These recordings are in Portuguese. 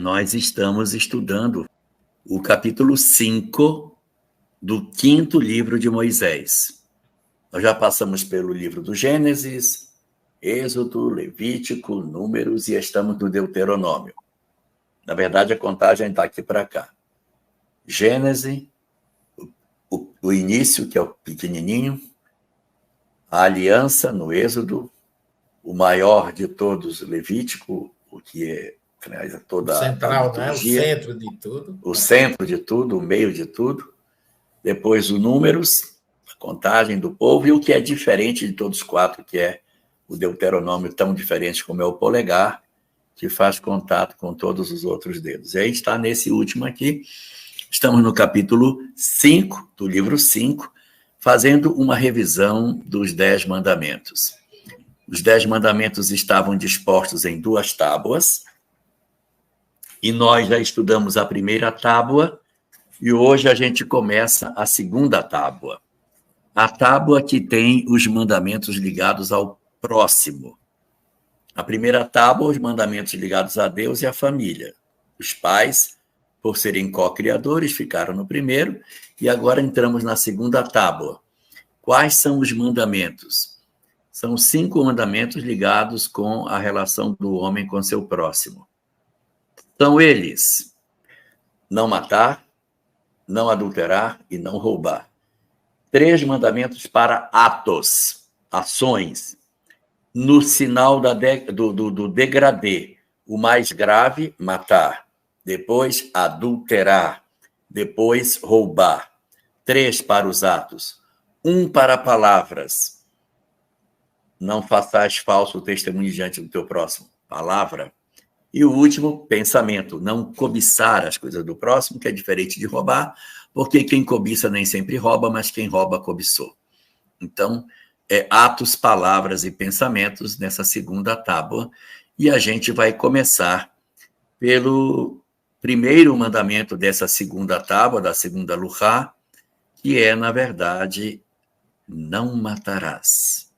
Nós estamos estudando o capítulo 5 do 5º livro de Moisés. Nós já passamos pelo livro do Gênesis, Êxodo, Levítico, Números e estamos no Deuteronômio. Na verdade, a contagem está aqui para cá. Gênesis, o início, que é o pequenininho, a aliança no Êxodo, o maior de todos, Levítico, o que é toda central, a liturgia, né? O centro de tudo. O centro de tudo, o meio de tudo. Depois o Números, a contagem do povo, e o que é diferente de todos os 4, que é o Deuteronômio, tão diferente como é o polegar, que faz contato com todos os outros dedos. E aí está nesse último aqui. Estamos no capítulo 5, do livro 5, fazendo uma revisão dos 10 mandamentos. Os 10 mandamentos estavam dispostos em 2 tábuas, e nós já estudamos a primeira tábua, e hoje a gente começa a segunda tábua. A tábua que tem os mandamentos ligados ao próximo. A primeira tábua, os mandamentos ligados a Deus e à família. Os pais, por serem co-criadores, ficaram no primeiro, e agora entramos na segunda tábua. Quais são os mandamentos? São 5 mandamentos ligados com a relação do homem com seu próximo. São eles: não matar, não adulterar e não roubar. 3 mandamentos para atos, ações, no sinal do degradê. O mais grave, matar. Depois, adulterar. Depois, roubar. 3 para os atos. 1 para palavras. Não faças falso testemunho diante do teu próximo. Palavra. E o último, pensamento. Não cobiçar as coisas do próximo, que é diferente de roubar, porque quem cobiça nem sempre rouba, mas quem rouba cobiçou. Então, atos, palavras e pensamentos nessa segunda tábua. E a gente vai começar pelo primeiro mandamento dessa segunda tábua, da segunda Luchá, que é, na verdade, não matarás.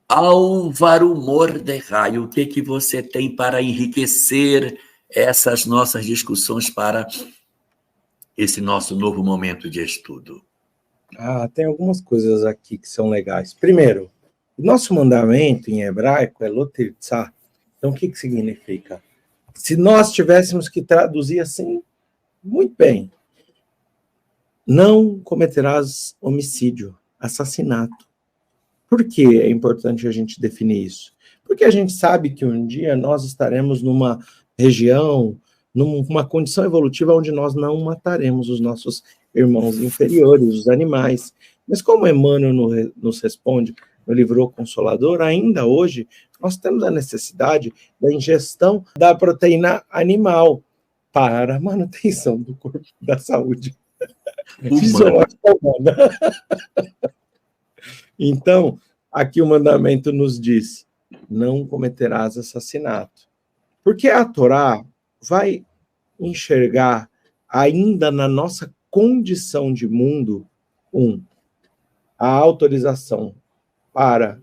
Álvaro Mordecai, o que você tem para enriquecer essas nossas discussões para esse nosso novo momento de estudo? Tem algumas coisas aqui que são legais. Primeiro, o nosso mandamento em hebraico é lotirtzá. Então, o que significa? Se nós tivéssemos que traduzir assim, muito bem. Não cometerás homicídio, assassinato. Por que é importante a gente definir isso? Porque a gente sabe que um dia nós estaremos numa região, numa condição evolutiva onde nós não mataremos os nossos irmãos inferiores, os animais. Mas como Emmanuel nos responde no livro O Consolador, ainda hoje nós temos a necessidade da ingestão da proteína animal para a manutenção do corpo, da saúde fisiológica humana. Então, aqui o mandamento nos diz: não cometerás assassinato. Porque a Torá vai enxergar, ainda na nossa condição de mundo, a autorização para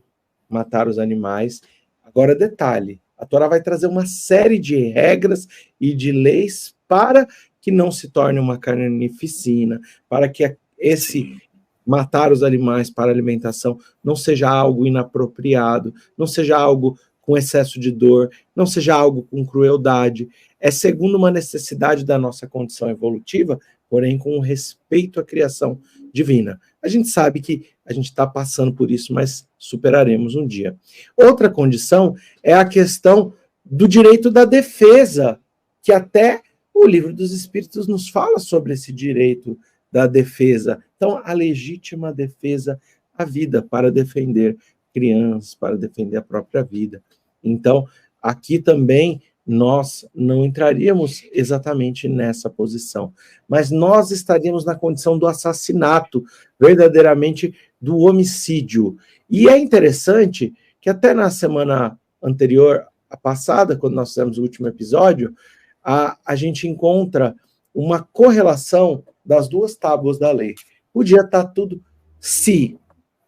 matar os animais. Agora, detalhe, a Torá vai trazer uma série de regras e de leis para que não se torne uma carnificina, para que esse matar os animais para alimentação não seja algo inapropriado, não seja algo com excesso de dor, não seja algo com crueldade. É segundo uma necessidade da nossa condição evolutiva, porém com respeito à criação divina. A gente sabe que a gente está passando por isso, mas superaremos um dia. Outra condição é a questão do direito da defesa, que até o Livro dos Espíritos nos fala sobre esse direito da defesa. Então, a legítima defesa à vida, para defender crianças, para defender a própria vida. Então, aqui também nós não entraríamos exatamente nessa posição, mas nós estaríamos na condição do assassinato, verdadeiramente do homicídio. E é interessante que até na semana anterior, a passada, quando nós fizemos o último episódio, a gente encontra uma correlação das 2 tábuas da lei. Podia estar tudo se,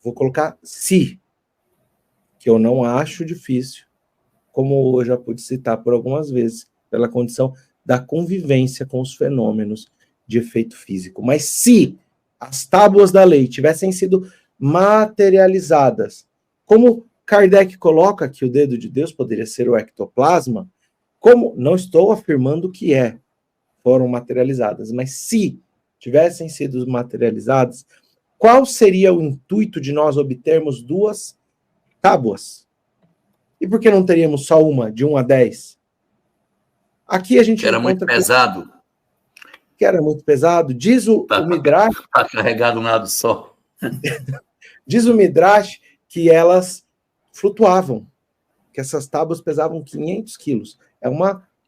vou colocar se, que eu não acho difícil, como eu já pude citar por algumas vezes, pela condição da convivência com os fenômenos de efeito físico. Mas se as tábuas da lei tivessem sido materializadas, como Kardec coloca que o dedo de Deus poderia ser o ectoplasma, como não estou afirmando que foram materializadas, mas se tivessem sido materializadas, qual seria o intuito de nós obtermos 2 tábuas? E por que não teríamos só uma, de 1 a 10? Aqui a gente que era muito pesado. Que era muito pesado. Diz o Midrash... Para carregar de um lado só. Diz o Midrash que elas flutuavam, que essas tábuas pesavam 500 quilos.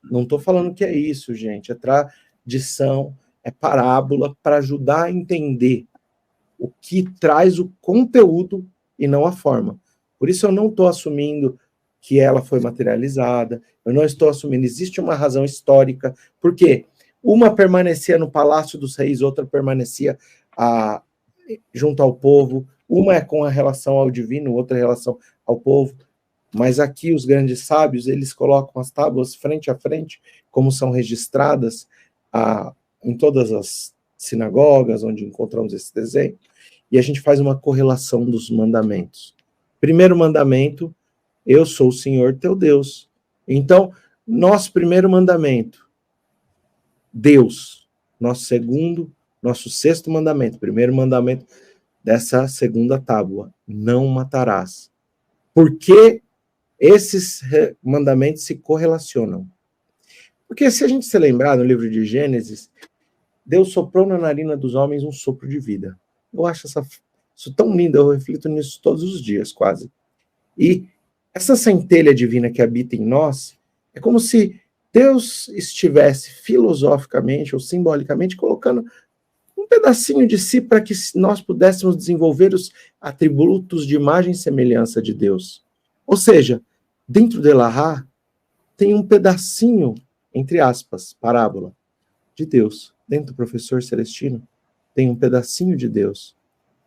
Não estou falando que é isso, gente. É tradição, é parábola para ajudar a entender o que traz o conteúdo e não a forma. Por isso eu não estou assumindo que ela foi materializada, eu não estou assumindo, existe uma razão histórica, porque uma permanecia no Palácio dos Reis, outra permanecia junto ao povo, uma é com a relação ao divino, outra em relação ao povo, mas aqui os grandes sábios, eles colocam as tábuas frente a frente, como são registradas em todas as sinagogas, onde encontramos esse desenho, e a gente faz uma correlação dos mandamentos. Primeiro mandamento, eu sou o Senhor teu Deus. Então, nosso primeiro mandamento, Deus. Nosso sexto mandamento, primeiro mandamento dessa segunda tábua, não matarás. Por que esses mandamentos se correlacionam? Porque se a gente se lembrar no livro de Gênesis, Deus soprou na narina dos homens um sopro de vida. Eu acho isso tão lindo, eu reflito nisso todos os dias, quase. E essa centelha divina que habita em nós, é como se Deus estivesse filosoficamente ou simbolicamente colocando um pedacinho de si para que nós pudéssemos desenvolver os atributos de imagem e semelhança de Deus. Ou seja, dentro de Elahá tem um pedacinho, entre aspas, parábola, de Deus. Dentro do professor Celestino tem um pedacinho de Deus.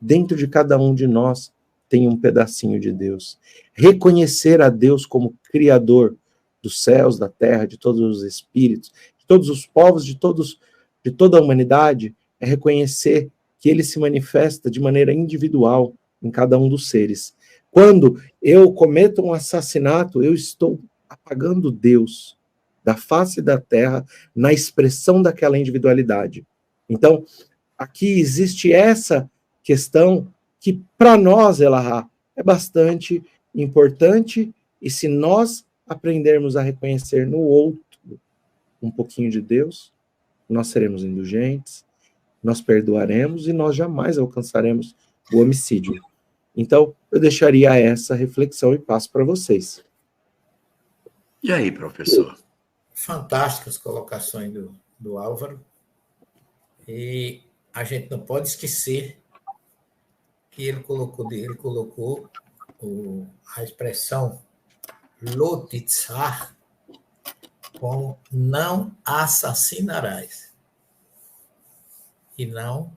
Dentro de cada um de nós tem um pedacinho de Deus. Reconhecer a Deus como Criador dos céus, da terra, de todos os espíritos, de todos os povos, de toda a humanidade, é reconhecer que ele se manifesta de maneira individual em cada um dos seres. Quando eu cometo um assassinato, eu estou apagando Deus da face da terra na expressão daquela individualidade. Então, aqui existe essa questão que, para nós, Elahá, é bastante importante, e se nós aprendermos a reconhecer no outro um pouquinho de Deus, nós seremos indulgentes, nós perdoaremos e nós jamais alcançaremos o homicídio. Então, eu deixaria essa reflexão e passo para vocês. E aí, professor? Fantásticas colocações do Álvaro. E a gente não pode esquecer que ele colocou a expressão lotitzar como não assassinarás e não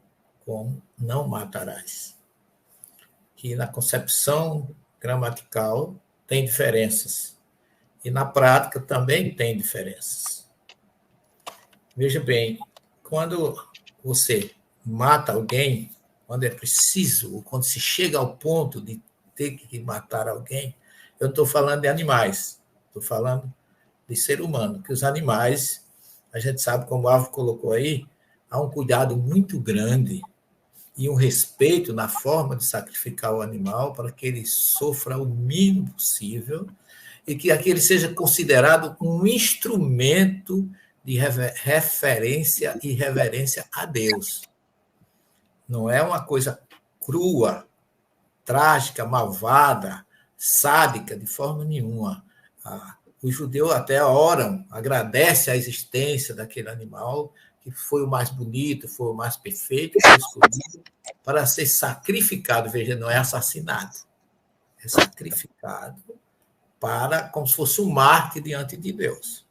como não matarás. Que na concepção gramatical tem diferenças e na prática também tem diferenças. Veja bem, quando você mata alguém, quando é preciso, ou quando se chega ao ponto de ter que matar alguém, eu estou falando de animais, estou falando de ser humano, que os animais, a gente sabe, como o Álvaro colocou aí, há um cuidado muito grande e um respeito na forma de sacrificar o animal para que ele sofra o mínimo possível e que aquele seja considerado um instrumento de referência e reverência a Deus. Não é uma coisa crua, trágica, malvada, sádica, de forma nenhuma. Os judeus até oram, agradecem a existência daquele animal, que foi o mais bonito, foi o mais perfeito, foi escolhido para ser sacrificado. Veja, não é assassinado, é sacrificado como se fosse um mártir diante de Deus.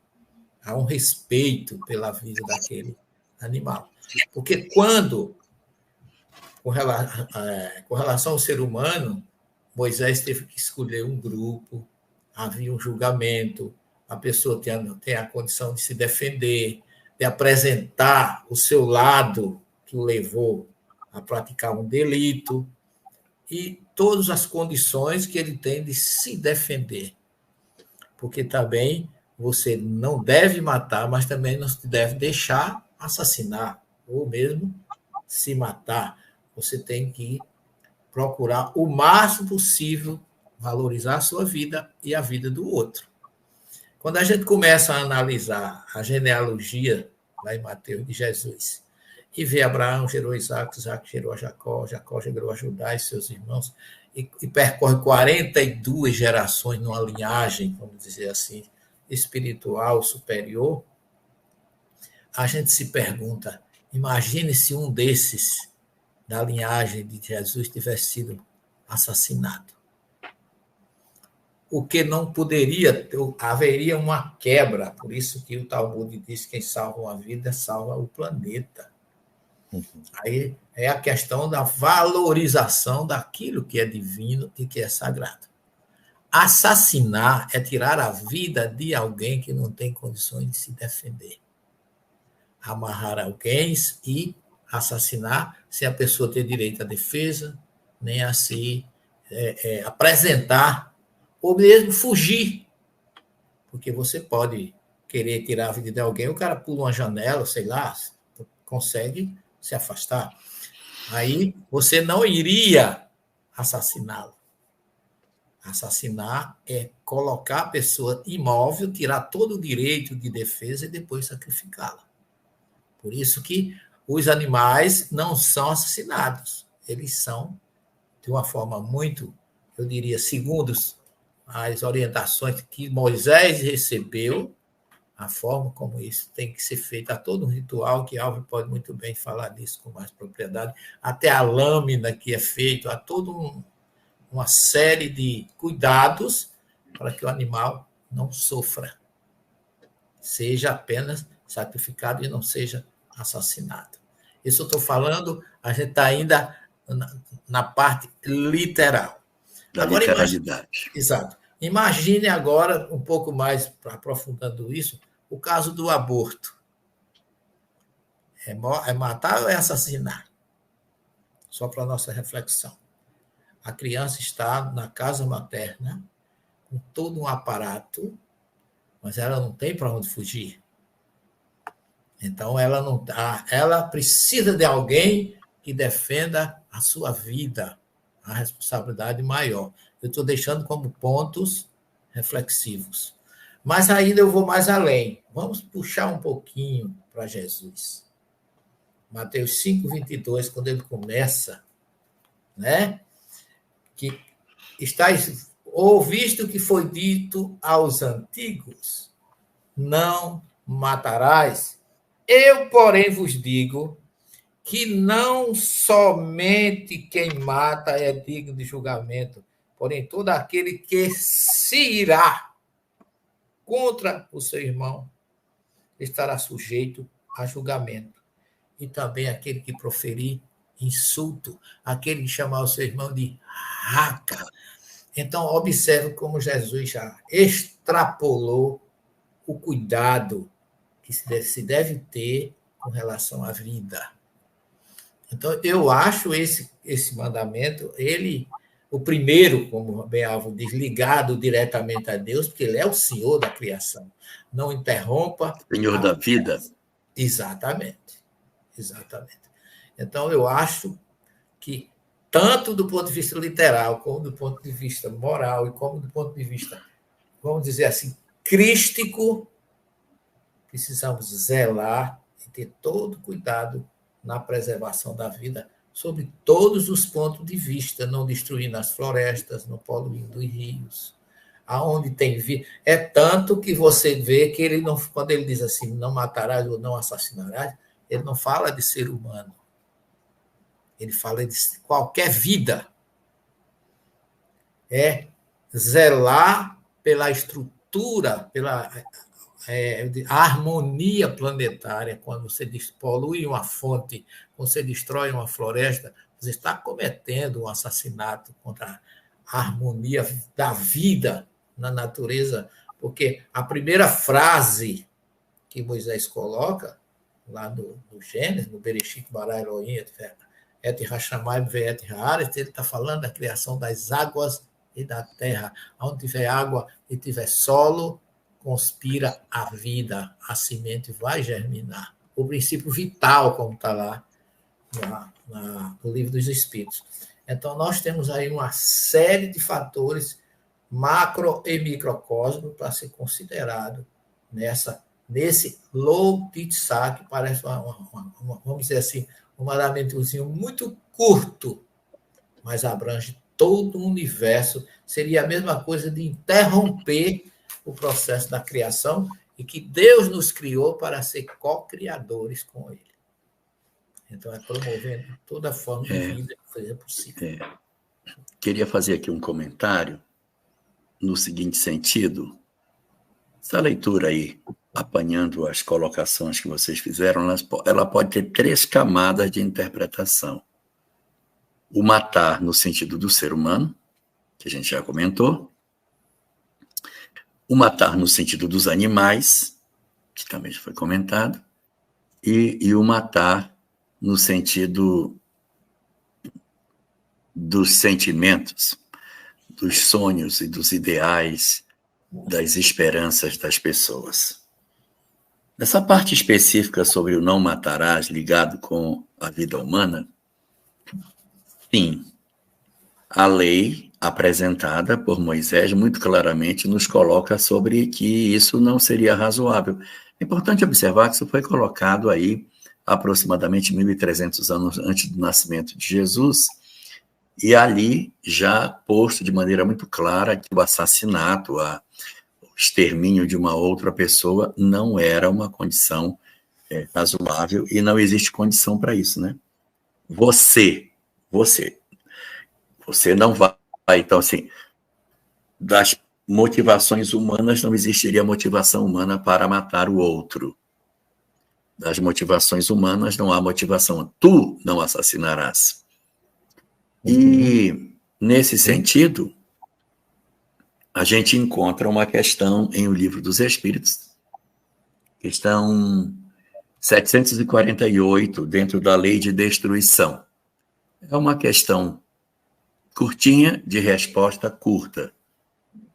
Há um respeito pela vida daquele animal. Porque quando, com relação ao ser humano, Moisés teve que escolher um grupo, havia um julgamento, a pessoa tem a condição de se defender, de apresentar o seu lado que o levou a praticar um delito, e todas as condições que ele tem de se defender. Porque também você não deve matar, mas também não deve deixar assassinar, ou mesmo se matar. Você tem que procurar o máximo possível valorizar a sua vida e a vida do outro. Quando a gente começa a analisar a genealogia, lá em Mateus, de Jesus, e vê Abraão gerou Isaac, Isaac gerou a Jacó, Jacó gerou a Judá e seus irmãos, e percorre 42 gerações numa linhagem, vamos dizer assim, espiritual superior, a gente se pergunta, imagine se um desses da linhagem de Jesus tivesse sido assassinado. O que não poderia, haveria uma quebra, por isso que o Talmud diz que quem salva uma vida salva o planeta. Aí é a questão da valorização daquilo que é divino e que é sagrado. Assassinar é tirar a vida de alguém que não tem condições de se defender. Amarrar alguém e assassinar sem a pessoa ter direito à defesa, nem a se apresentar, ou mesmo fugir. Porque você pode querer tirar a vida de alguém, o cara pula uma janela, sei lá, consegue se afastar. Aí você não iria assassiná-lo. Assassinar é colocar a pessoa imóvel, tirar todo o direito de defesa e depois sacrificá-la. Por isso que os animais não são assassinados. Eles são, de uma forma muito, eu diria, segundo as orientações que Moisés recebeu, a forma como isso tem que ser feito, há todo um ritual que Álvaro pode muito bem falar disso com mais propriedade, até a lâmina que é feito, há toda uma série de cuidados para que o animal não sofra, seja apenas sacrificado e não seja assassinado. Isso eu estou falando, a gente está ainda na parte literal. Da literalidade. Exato. Imagine agora, um pouco mais aprofundando isso, o caso do aborto. É matar ou é assassinar? Só para a nossa reflexão. A criança está na casa materna, com todo um aparato, mas ela não tem para onde fugir. Então, ela precisa de alguém que defenda a sua vida, a responsabilidade maior. Eu estou deixando como pontos reflexivos. Mas ainda eu vou mais além. Vamos puxar um pouquinho para Jesus. Mateus 5:22, quando ele começa, né? Que está ouvisto que foi dito aos antigos, não matarás. Eu, porém, vos digo que não somente quem mata é digno de julgamento, porém todo aquele que se irá contra o seu irmão estará sujeito a julgamento. E também aquele que proferir insulto, aquele que chamar o seu irmão de raca. Então, observe como Jesus já extrapolou o cuidado que se deve ter com relação à vida. Então, eu acho esse mandamento, o primeiro, como bem Álvaro diz, ligado diretamente a Deus, porque ele é o Senhor da criação. Não interrompa. Senhor da vida. Exatamente. Então, eu acho que, tanto do ponto de vista literal, como do ponto de vista moral, e como do ponto de vista, vamos dizer assim, crístico, precisamos zelar e ter todo cuidado na preservação da vida, sob todos os pontos de vista, não destruindo as florestas, não poluindo os rios, aonde tem vida. É tanto que você vê que ele não, quando ele diz assim, não matarás ou não assassinarás, ele não fala de ser humano. Ele fala de qualquer vida. É zelar pela estrutura, pela a harmonia planetária. Quando você polui uma fonte, quando você destrói uma floresta, você está cometendo um assassinato contra a harmonia da vida na natureza Porque a primeira frase que Moisés coloca, lá do Gênesis, no Bereshit bara Elohim et hashamayim ve'et haaretz, ele está falando da criação das águas e da terra. Onde tiver água e tiver solo, conspira a vida, a semente vai germinar. O princípio vital, como está lá no Livro dos Espíritos. Então, nós temos aí uma série de fatores macro e microcosmos para ser considerado nesse Lobitsá, que parece, vamos dizer assim, um mandamentozinho muito curto, mas abrange todo o universo. Seria a mesma coisa de interromper o processo da criação e que Deus nos criou para ser co-criadores com Ele. Então, é promovendo toda forma de vida que seja possível. Queria fazer aqui um comentário no seguinte sentido. Essa leitura aí, apanhando as colocações que vocês fizeram, ela pode ter 3 camadas de interpretação. O matar no sentido do ser humano, que a gente já comentou. O matar no sentido dos animais, que também já foi comentado. E o matar no sentido dos sentimentos, dos sonhos e dos ideais, das esperanças das pessoas. Nessa parte específica sobre o não matarás ligado com a vida humana, sim, a lei apresentada por Moisés muito claramente nos coloca sobre que isso não seria razoável. É importante observar que isso foi colocado aí aproximadamente 1.300 anos antes do nascimento de Jesus, e ali já posto de maneira muito clara que o assassinato, o extermínio de uma outra pessoa não era uma condição razoável e não existe condição para isso, né? Você não vai. Então, assim, das motivações humanas não existiria motivação humana para matar o outro. Das motivações humanas não há motivação. Tu não assassinarás. E, nesse sentido, a gente encontra uma questão em O Livro dos Espíritos, questão 748, dentro da Lei de Destruição. É uma questão curtinha, de resposta curta.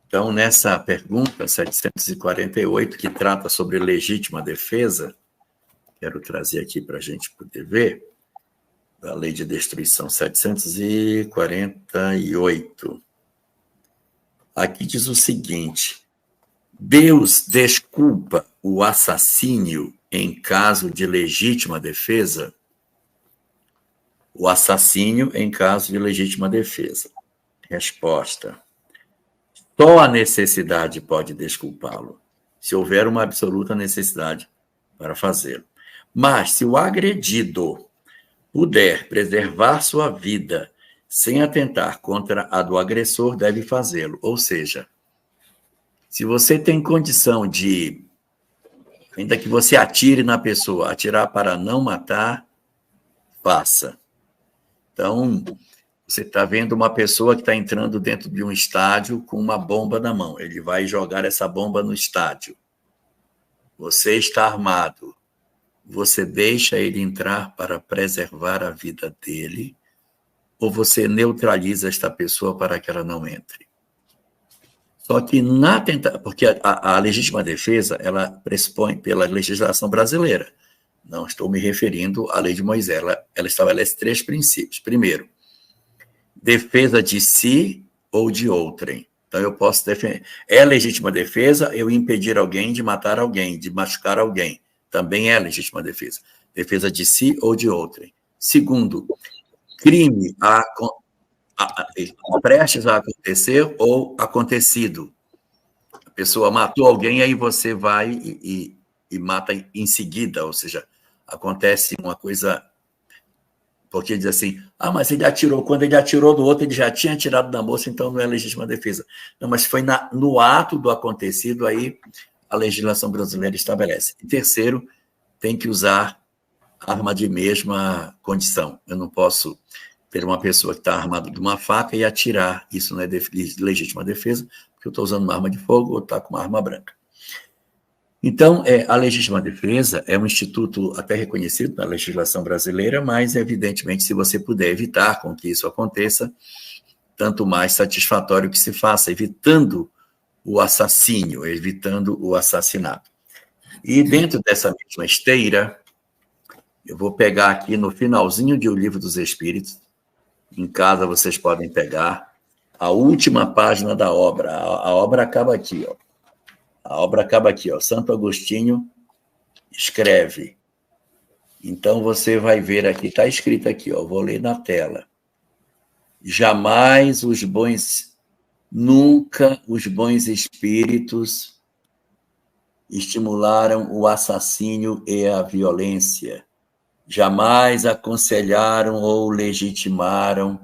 Então, nessa pergunta 748, que trata sobre legítima defesa, quero trazer aqui para a gente poder ver, da Lei de Destruição 748. Aqui diz o seguinte: Deus desculpa o assassínio em caso de legítima defesa? O assassínio em caso de legítima defesa. Resposta: só a necessidade pode desculpá-lo, se houver uma absoluta necessidade para fazê-lo. Mas, se o agredido puder preservar sua vida sem atentar contra a do agressor, deve fazê-lo. Ou seja, se você tem condição de, ainda que você atire na pessoa, atirar para não matar, faça. Então, você está vendo uma pessoa que está entrando dentro de um estádio com uma bomba na mão. Ele vai jogar essa bomba no estádio. Você está armado. Você deixa ele entrar para preservar a vida dele, ou você neutraliza esta pessoa para que ela não entre? Só que porque a legítima defesa, ela pressupõe pela legislação brasileira. Não estou me referindo à lei de Moisés. Ela estabelece 3 princípios. Primeiro, defesa de si ou de outrem. Então, eu posso defender. É legítima defesa eu impedir alguém de matar alguém, de machucar alguém. Também é legítima defesa. Defesa de si ou de outrem. Segundo, crime prestes a acontecer ou acontecido. A pessoa matou alguém, aí você vai e mata em seguida, ou seja, acontece uma coisa, porque diz assim, mas ele atirou, quando ele atirou no outro, ele já tinha atirado na moça, então não é legítima defesa. Não, mas foi no ato do acontecido, aí a legislação brasileira estabelece. E terceiro, tem que usar arma de mesma condição. Eu não posso ter uma pessoa que está armada de uma faca e atirar. Isso não é legítima defesa, porque eu estou usando uma arma de fogo ou está com uma arma branca. Então, a legítima defesa é um instituto até reconhecido na legislação brasileira, mas, evidentemente, se você puder evitar com que isso aconteça, tanto mais satisfatório que se faça, evitando o assassínio, evitando o assassinato. E dentro dessa mesma esteira, eu vou pegar aqui no finalzinho de O Livro dos Espíritos, em casa vocês podem pegar, a última página da obra. A obra acaba aqui, ó. A obra acaba aqui, ó. Santo Agostinho escreve. Então você vai ver aqui, está escrito aqui, ó. Vou ler na tela. Jamais nunca os bons espíritos estimularam o assassínio e a violência. Jamais aconselharam ou legitimaram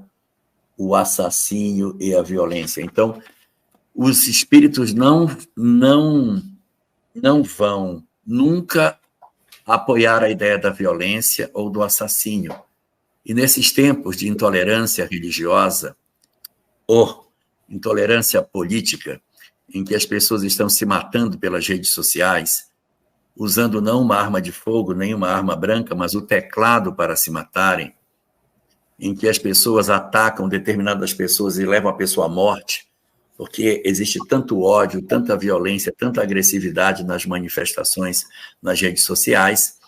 o assassínio e a violência. Então, os espíritos não vão nunca apoiar a ideia da violência ou do assassínio. E nesses tempos de intolerância religiosa ou intolerância política, em que as pessoas estão se matando pelas redes sociais, usando não uma arma de fogo, nem uma arma branca, mas o teclado para se matarem, em que as pessoas atacam determinadas pessoas e levam a pessoa à morte, porque existe tanto ódio, tanta violência, tanta agressividade nas manifestações nas redes sociais,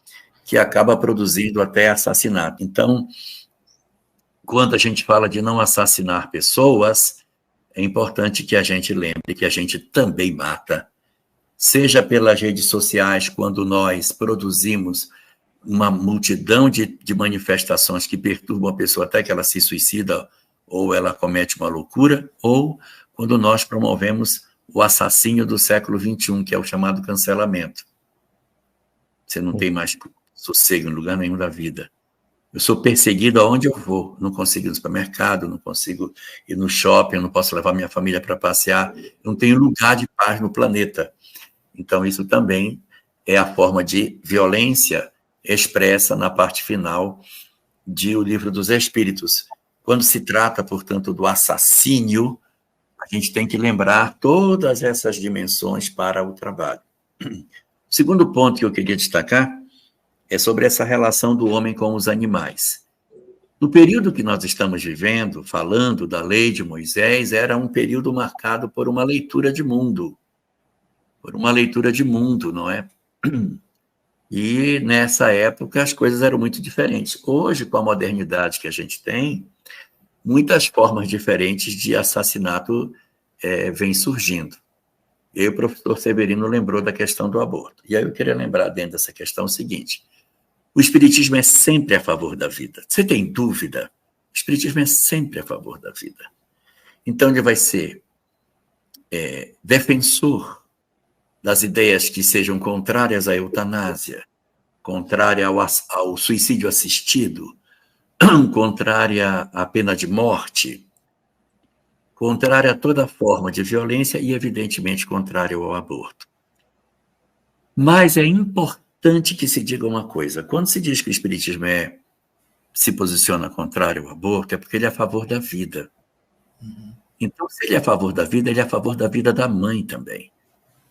que acaba produzindo até assassinato. Então, quando a gente fala de não assassinar pessoas, é importante que a gente lembre que a gente também mata, seja pelas redes sociais, quando nós produzimos uma multidão de manifestações que perturbam a pessoa até que ela se suicida ou ela comete uma loucura, ou quando nós promovemos o assassínio do século XXI, que é o chamado cancelamento. Você não tem mais sossego em lugar nenhum da vida. Eu sou perseguido aonde eu vou. Não consigo ir no supermercado, não consigo ir no shopping, não posso levar minha família para passear. Eu não tenho lugar de paz no planeta. Então, isso também é a forma de violência expressa na parte final de O Livro dos Espíritos. Quando se trata, portanto, do assassínio, a gente tem que lembrar todas essas dimensões para o trabalho. O segundo ponto que eu queria destacar é sobre essa relação do homem com os animais. No período que nós estamos vivendo, falando da lei de Moisés, era um período marcado por uma leitura de mundo. Por uma leitura de mundo, não é? E nessa época as coisas eram muito diferentes. Hoje, com a modernidade que a gente tem, muitas formas diferentes de assassinato vêm surgindo. E aí o professor Severino lembrou da questão do aborto. E aí eu queria lembrar dentro dessa questão o seguinte: o espiritismo é sempre a favor da vida. Você tem dúvida? O espiritismo é sempre a favor da vida. Então ele vai ser defensor das ideias que sejam contrárias à eutanásia, contrária ao suicídio assistido, contrária à pena de morte, contrária a toda forma de violência e, evidentemente, contrário ao aborto. Mas é importante que se diga uma coisa: quando se diz que o espiritismo se posiciona contrário ao aborto, é porque ele é a favor da vida. Então, se ele é a favor da vida, ele é a favor da vida da mãe também.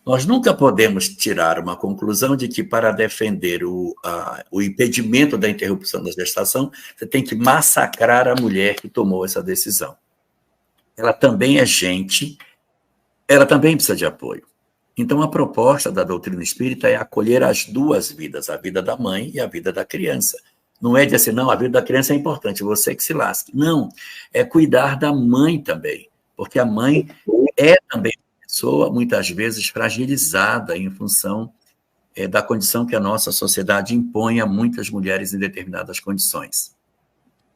Nós nunca podemos tirar uma conclusão de que, para defender o impedimento da interrupção da gestação, você tem que massacrar a mulher que tomou essa decisão. Ela também é gente, ela também precisa de apoio. Então, a proposta da doutrina espírita é acolher as duas vidas, a vida da mãe e a vida da criança. Não é dizer assim, não, a vida da criança é importante, você que se lasque. Não, é cuidar da mãe também, porque a mãe é também pessoa, muitas vezes, fragilizada em função da condição que a nossa sociedade impõe a muitas mulheres em determinadas condições.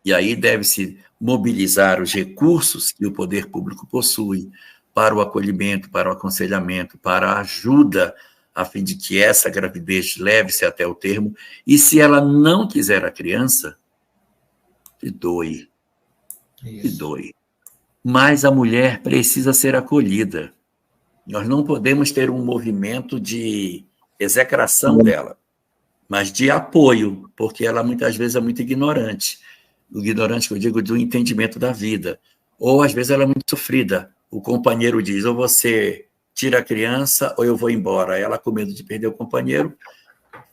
E aí deve-se mobilizar os recursos que o poder público possui para o acolhimento, para o aconselhamento, para a ajuda, a fim de que essa gravidez leve-se até o termo. E se ela não quiser a criança, que doe. Que doe. Mas a mulher precisa ser acolhida. Nós não podemos ter um movimento de execração dela, mas de apoio, porque ela muitas vezes é muito ignorante. ignorante que eu digo do entendimento da vida. Ou, às vezes, ela é muito sofrida. O companheiro diz, ou você tira a criança, ou eu vou embora. Ela, com medo de perder o companheiro,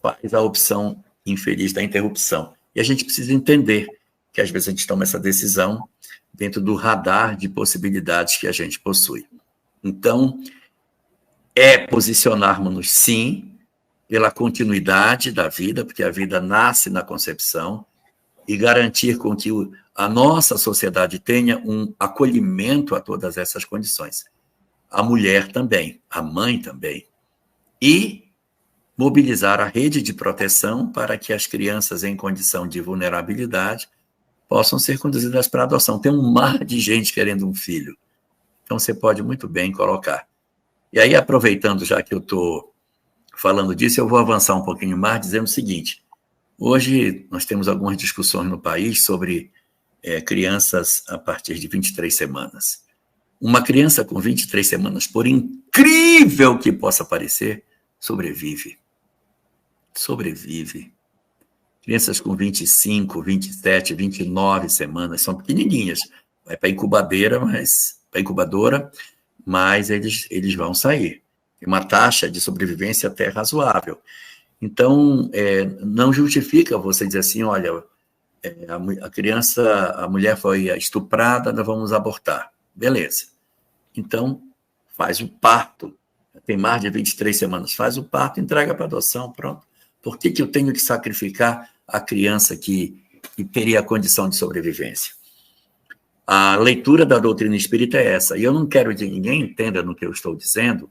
faz a opção infeliz da interrupção. E a gente precisa entender que, às vezes, a gente toma essa decisão dentro do radar de possibilidades que a gente possui. Então, posicionarmos-nos, sim, pela continuidade da vida, porque a vida nasce na concepção, e garantir com que a nossa sociedade tenha um acolhimento a todas essas condições. A mulher também, a mãe também. E mobilizar a rede de proteção para que as crianças em condição de vulnerabilidade possam ser conduzidas para a adoção. Tem um mar de gente querendo um filho. Então, você pode muito bem colocar. E aí, aproveitando já que eu estou falando disso, eu vou avançar um pouquinho mais, dizendo o seguinte. Hoje, nós temos algumas discussões no país sobre crianças a partir de 23 semanas. Uma criança com 23 semanas, por incrível que possa parecer, sobrevive. Sobrevive. Crianças com 25, 27, 29 semanas são pequenininhas. Vai para a incubadora, mas eles vão sair. Tem uma taxa de sobrevivência até razoável. Então, não justifica você dizer assim, olha, a mulher foi estuprada, nós vamos abortar. Beleza. Então, faz o parto. Tem mais de 23 semanas. Faz o parto, entrega para adoção, pronto. Por que eu tenho que sacrificar a criança que teria a condição de sobrevivência? A leitura da doutrina espírita é essa. E eu não quero que ninguém entenda no que eu estou dizendo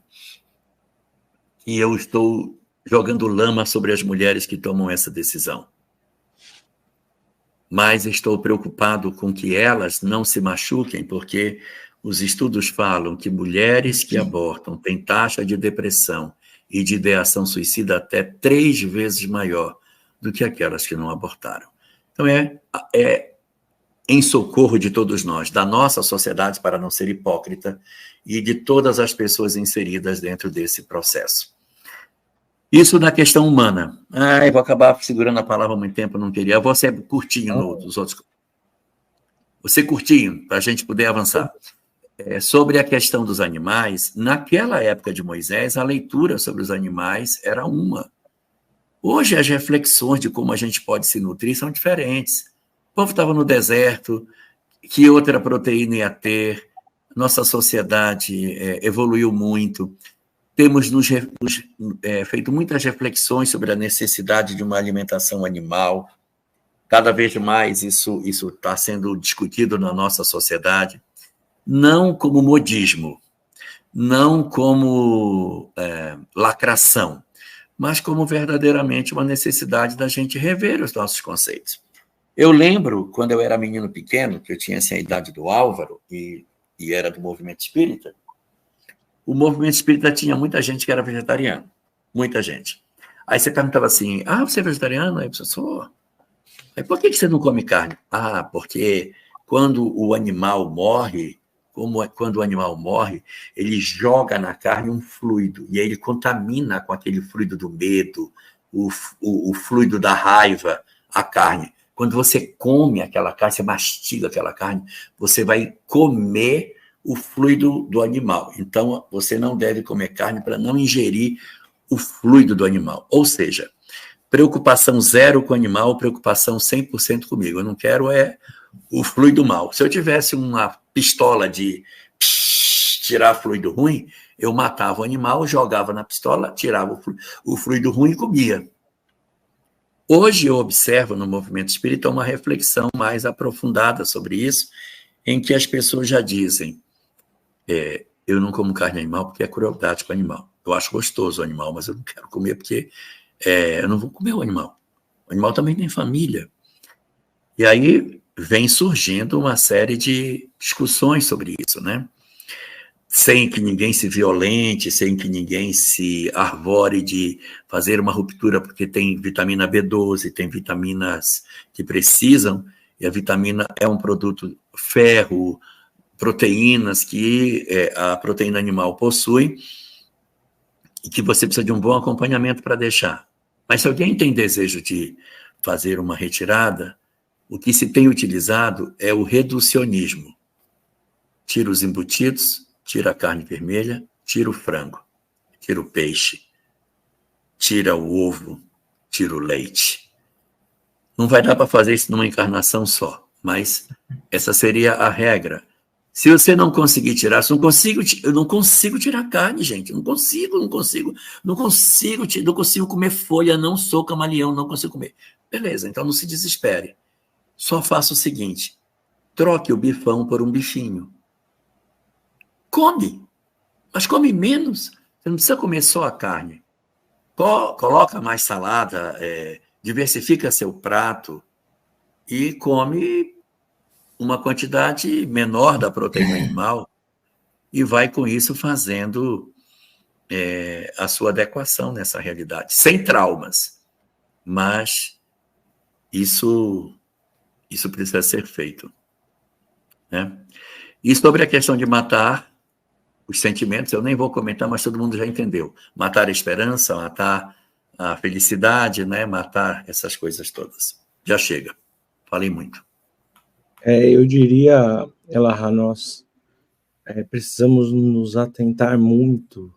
que eu estou jogando lama sobre as mulheres que tomam essa decisão. Mas estou preocupado com que elas não se machuquem, porque os estudos falam que mulheres que abortam têm taxa de depressão e de ideação suicida até 3 vezes maior do que aquelas que não abortaram. Então, é em socorro de todos nós, da nossa sociedade, para não ser hipócrita, e de todas as pessoas inseridas dentro desse processo. Isso na questão humana. Eu vou acabar segurando a palavra há muito tempo, não queria. Eu vou ser curtinho dos outros. Vou ser curtinho, para a gente poder avançar. Sobre a questão dos animais, naquela época de Moisés, a leitura sobre os animais era uma. Hoje, as reflexões de como a gente pode se nutrir são diferentes. O povo estava no deserto, que outra proteína ia ter, nossa sociedade evoluiu muito. Temos feito muitas reflexões sobre a necessidade de uma alimentação animal. Cada vez mais isso está sendo discutido na nossa sociedade. Não como modismo, não como lacração, mas como verdadeiramente uma necessidade da gente rever os nossos conceitos. Eu lembro, quando eu era menino pequeno, que eu tinha assim, a idade do Álvaro, e era do movimento espírita, o movimento espírita tinha muita gente que era vegetariano, muita gente. Aí você perguntava assim, você é vegetariano? Aí eu sou. Aí por que você não come carne? Porque quando o animal morre, quando o animal morre, ele joga na carne um fluido, e aí ele contamina com aquele fluido do medo, o fluido da raiva, a carne. Quando você come aquela carne, você mastiga aquela carne, você vai comer o fluido do animal. Então, você não deve comer carne para não ingerir o fluido do animal. Ou seja, preocupação zero com o animal, preocupação 100% comigo. Eu não quero o fluido mal. Se eu tivesse uma pistola de tirar fluido ruim, eu matava o animal, jogava na pistola, tirava o fluido ruim e comia. Hoje eu observo no movimento espírita uma reflexão mais aprofundada sobre isso, em que as pessoas já dizem, eu não como carne animal porque é crueldade com o animal. Eu acho gostoso o animal, mas eu não quero comer porque eu não vou comer o animal. O animal também tem família. E aí vem surgindo uma série de discussões sobre isso, né? Sem que ninguém se violente, sem que ninguém se arvore de fazer uma ruptura, porque tem vitamina B12, tem vitaminas que precisam, e a vitamina é um produto ferro, proteínas que a proteína animal possui, e que você precisa de um bom acompanhamento para deixar. Mas se alguém tem desejo de fazer uma retirada, O que se tem utilizado é o reducionismo. Tira os embutidos, tira a carne vermelha, tira o frango, tira o peixe, tira o ovo, tira o leite. Não vai dar para fazer isso numa encarnação só, mas essa seria a regra. Se você não conseguir tirar, eu não consigo tirar carne, gente. Não consigo comer folha, não sou camaleão, não consigo comer. Beleza, então não se desespere. Só faça o seguinte: troque o bifão por um bifinho. Come, mas come menos. Você não precisa comer só a carne. Coloca mais salada, diversifica seu prato e come uma quantidade menor da proteína animal e vai com isso fazendo a sua adequação nessa realidade, sem traumas. Mas isso precisa ser feito, né? E sobre a questão de matar os sentimentos, eu nem vou comentar, mas todo mundo já entendeu. Matar a esperança, matar a felicidade, né? Matar essas coisas todas. Já chega. Falei muito. Eu diria, Elahá, nós precisamos nos atentar muito.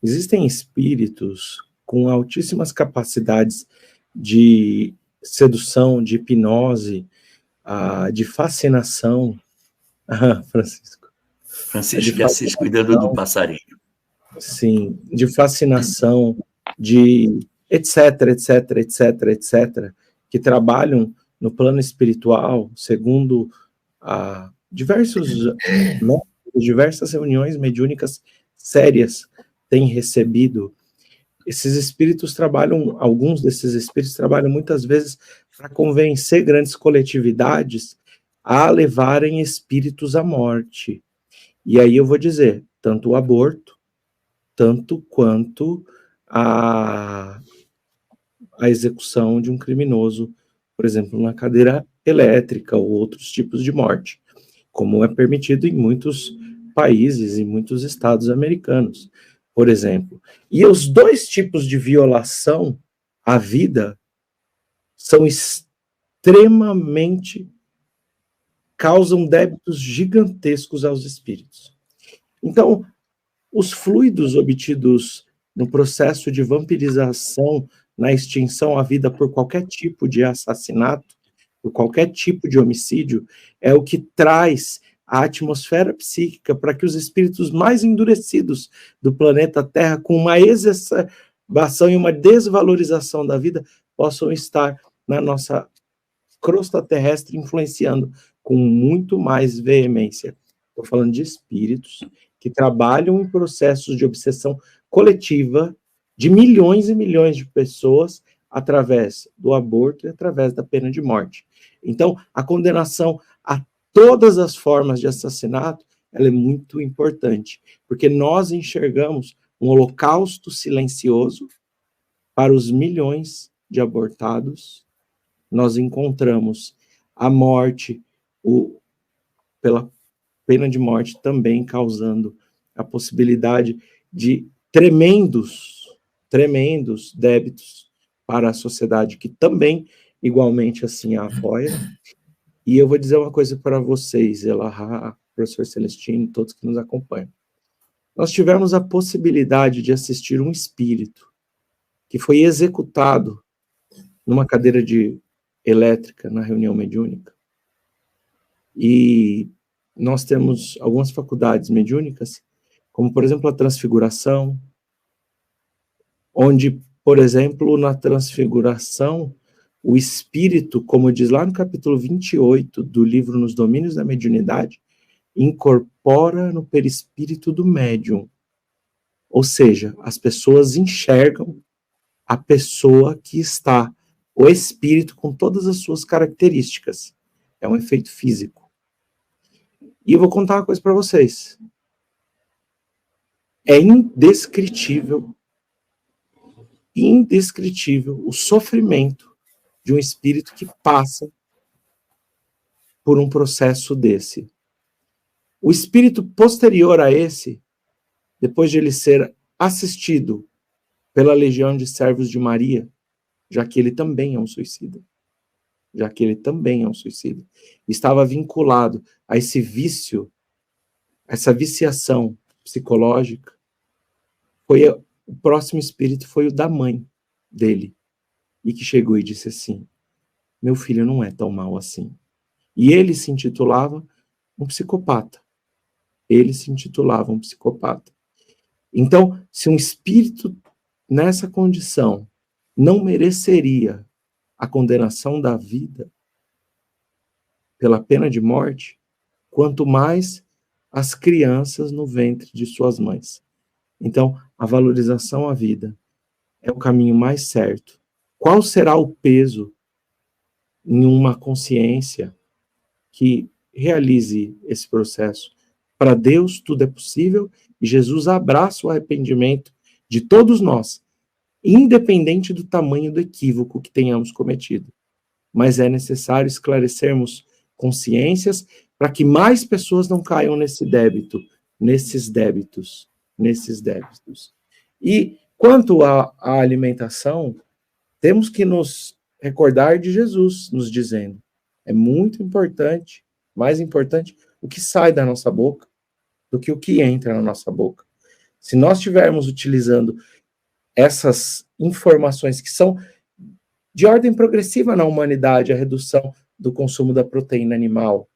Existem espíritos com altíssimas capacidades de sedução, de hipnose, de fascinação. Francisco. Francisco de Assis cuidando do passarinho. Sim, de fascinação, de etc, que trabalham no plano espiritual, segundo diversas reuniões mediúnicas sérias têm recebido. Esses espíritos trabalham, alguns desses espíritos trabalham muitas vezes para convencer grandes coletividades a levarem espíritos à morte. E aí eu vou dizer, tanto o aborto, tanto quanto a execução de um criminoso, por exemplo, na cadeira elétrica ou outros tipos de morte, como é permitido em muitos países e muitos estados americanos, por exemplo. E os dois tipos de violação à vida são extremamente, causam débitos gigantescos aos espíritos. Então, os fluidos obtidos no processo de vampirização, na extinção à vida por qualquer tipo de assassinato, por qualquer tipo de homicídio, é o que traz a atmosfera psíquica para que os espíritos mais endurecidos do planeta Terra, com uma exacerbação e uma desvalorização da vida, possam estar na nossa crosta terrestre influenciando com muito mais veemência. Estou falando de espíritos que trabalham em processos de obsessão coletiva de milhões e milhões de pessoas através do aborto e através da pena de morte. Então, a condenação a todas as formas de assassinato, ela é muito importante, porque nós enxergamos um holocausto silencioso para os milhões de abortados. Nós encontramos a morte pela pena de morte também causando a possibilidade de tremendos débitos para a sociedade, que também, igualmente assim, a apoia. E eu vou dizer uma coisa para vocês, Elahá, professor Celestino, todos que nos acompanham. Nós tivemos a possibilidade de assistir um espírito que foi executado numa cadeira elétrica na reunião mediúnica. E nós temos algumas faculdades mediúnicas, como, por exemplo, a transfiguração, onde, por exemplo, na transfiguração, o espírito, como diz lá no capítulo 28 do livro Nos Domínios da Mediunidade, incorpora no perispírito do médium. Ou seja, as pessoas enxergam a pessoa que está, o espírito com todas as suas características. É um efeito físico. E eu vou contar uma coisa para vocês. É indescritível o sofrimento de um espírito que passa por um processo desse. O espírito posterior a esse, depois de ele ser assistido pela legião de servos de Maria, já que ele também é um suicida, já que ele também é um suicida. Estava vinculado a esse vício, essa viciação psicológica. O próximo espírito foi o da mãe dele, e que chegou e disse assim: meu filho não é tão mau assim. E ele se intitulava um psicopata. Ele se intitulava um psicopata. Então, se um espírito nessa condição não mereceria a condenação da vida pela pena de morte, quanto mais as crianças no ventre de suas mães. Então, a valorização à vida é o caminho mais certo. Qual será o peso em uma consciência que realize esse processo? Para Deus tudo é possível e Jesus abraça o arrependimento de todos nós, independente do tamanho do equívoco que tenhamos cometido. Mas é necessário esclarecermos consciências para que mais pessoas não caiam nesses débitos. E quanto à alimentação, temos que nos recordar de Jesus nos dizendo: é muito importante, mais importante, o que sai da nossa boca do que o que entra na nossa boca. Se nós estivermos utilizando essas informações que são de ordem progressiva na humanidade, a redução do consumo da proteína animal,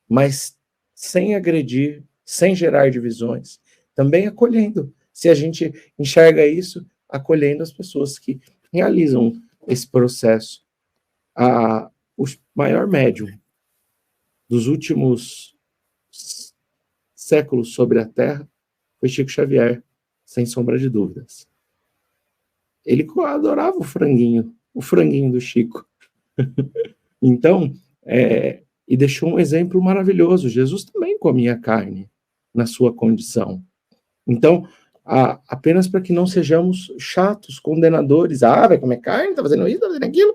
mas sem agredir, sem gerar divisões, também acolhendo. Se a gente enxerga isso, acolhendo as pessoas que realizam esse processo. O maior médium dos últimos séculos sobre a Terra foi Chico Xavier, sem sombra de dúvidas. Ele adorava o franguinho do Chico. Então, e deixou um exemplo maravilhoso. Jesus também comia carne na sua condição. Então, apenas para que não sejamos chatos, condenadores. Vai comer carne, tá fazendo isso, tá fazendo aquilo.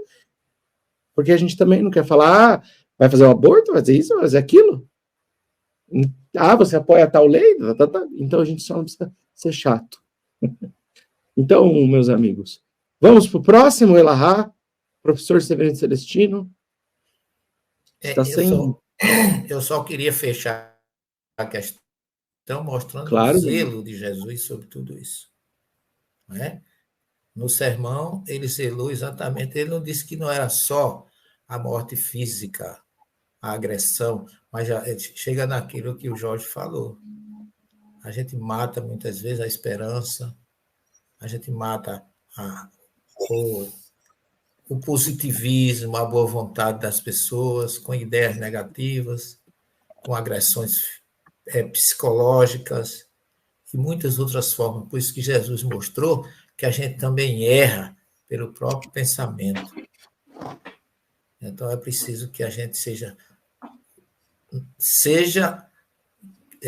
Porque a gente também não quer falar, vai fazer um aborto, vai fazer isso, vai fazer aquilo. Você apoia tal lei? Então a gente só não precisa ser chato. Então, meus amigos, vamos para o próximo, Elahá, professor Severino Celestino. Eu só queria fechar a questão mostrando claro, o zelo de Jesus sobre tudo isso. Não é? No sermão, ele zelou exatamente, ele não disse que não era só a morte física, a agressão, mas chega naquilo que o Jorge falou. A gente mata, muitas vezes, a esperança, a gente mata o positivismo, a boa vontade das pessoas, com ideias negativas, com agressões psicológicas e muitas outras formas. Por isso que Jesus mostrou que a gente também erra pelo próprio pensamento. Então, é preciso que a gente seja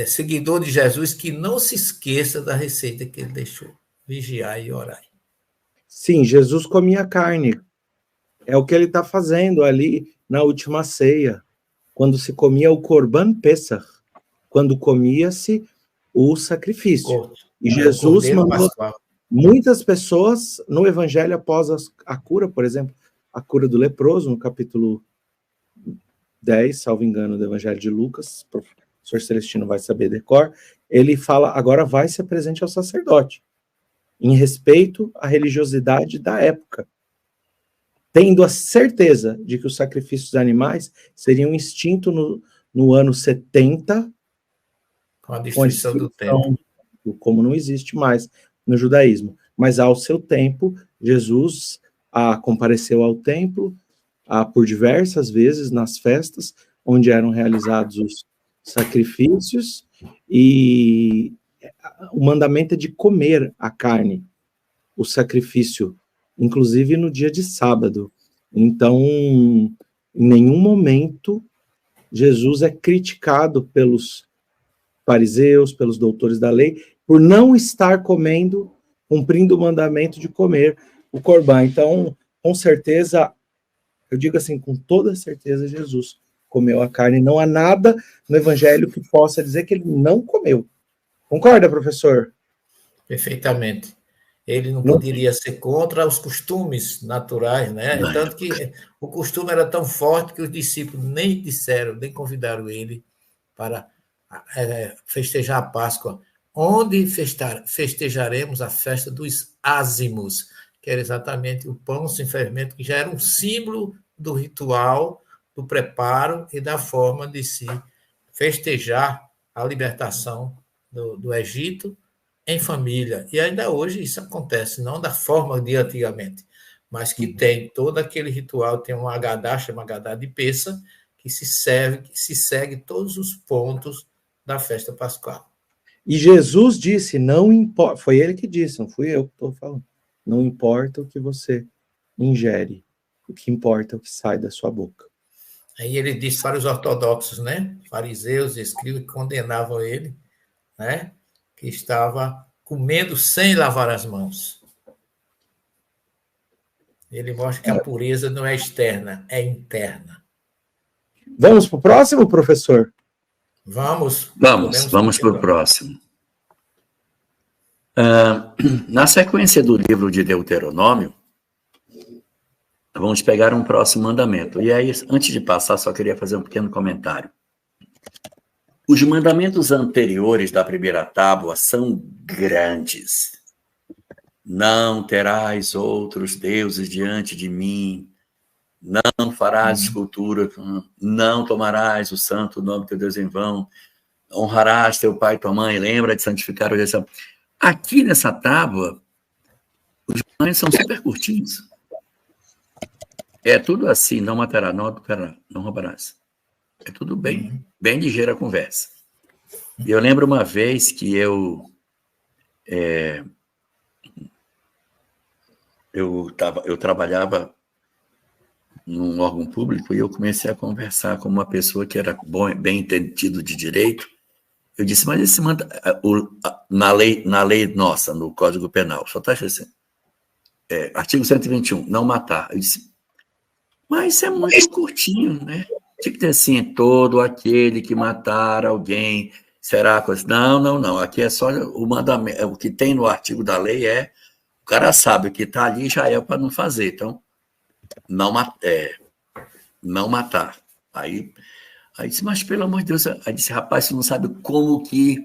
seguidor de Jesus, que não se esqueça da receita que ele deixou: vigiar e orar. Sim, Jesus comia carne. É o que ele está fazendo ali na última ceia, quando se comia o Corban Pesach, quando comia-se o sacrifício. E Jesus mandou muitas pessoas no evangelho após a cura, por exemplo, a cura do leproso, no capítulo 10, salvo engano, do evangelho de Lucas, o professor Celestino vai saber decor, ele fala: agora vai se apresente ao sacerdote, em respeito à religiosidade da época, tendo a certeza de que os sacrifícios animais seriam extintos no ano 70, com a destruição do templo, como não existe mais no judaísmo. Mas ao seu tempo, Jesus compareceu ao templo por diversas vezes nas festas, onde eram realizados os sacrifícios, e o mandamento é de comer a carne, o sacrifício, inclusive no dia de sábado. Então, em nenhum momento, Jesus é criticado pelos fariseus, pelos doutores da lei, por não estar cumprindo o mandamento de comer o corban. Então, com certeza, eu digo assim, com toda certeza, Jesus comeu a carne. Não há nada no evangelho que possa dizer que ele não comeu. Concorda, professor? Perfeitamente. ele não poderia ser contra os costumes naturais, né? Tanto que o costume era tão forte que os discípulos nem disseram, nem convidaram ele para festejar a Páscoa, onde festejaremos a festa dos ázimos, que era exatamente o pão sem fermento, que já era um símbolo do ritual, do preparo e da forma de se festejar a libertação do Egito em família. E ainda hoje isso acontece, não da forma de antigamente, mas que tem todo aquele ritual, tem um Haggadah, chama Haggadah de Pêssah, que se segue todos os pontos da festa pascual. E Jesus disse, não importa, foi ele que disse, não fui eu que estou falando, não importa o que você ingere, o que importa é o que sai da sua boca. Aí ele disse para os ortodoxos, né, fariseus e escribas que condenavam ele, né, que estava comendo sem lavar as mãos. Ele mostra que a pureza não é externa, é interna. Vamos para o próximo, professor? Vamos para o próximo. Na sequência do livro de Deuteronômio, vamos pegar um próximo mandamento. E aí, antes de passar, só queria fazer um pequeno comentário. Os mandamentos anteriores da primeira tábua são grandes. Não terás outros deuses diante de mim. Não farás escultura. Não tomarás o santo nome do teu Deus em vão. Honrarás teu pai e tua mãe. Lembra de santificar o dia. Aqui nessa tábua, os mandamentos são super curtinhos. É tudo assim, não matarás, não adulterarás, não roubarás. É tudo bem ligeira a conversa. E eu lembro uma vez que eu trabalhava num órgão público e eu comecei a conversar com uma pessoa que era bem entendido de direito. Eu disse, mas esse na lei nossa, no Código Penal, só está assim, artigo 121, não matar. Eu disse, mas isso é muito curtinho, né? Tinha que ter assim, todo aquele que matar alguém será coisa. Não. Aqui é só o mandamento. O que tem no artigo da lei o cara sabe, o que está ali já é para não fazer. Então, não matar. Aí disse, mas pelo amor de Deus, aí disse, rapaz, você não sabe como que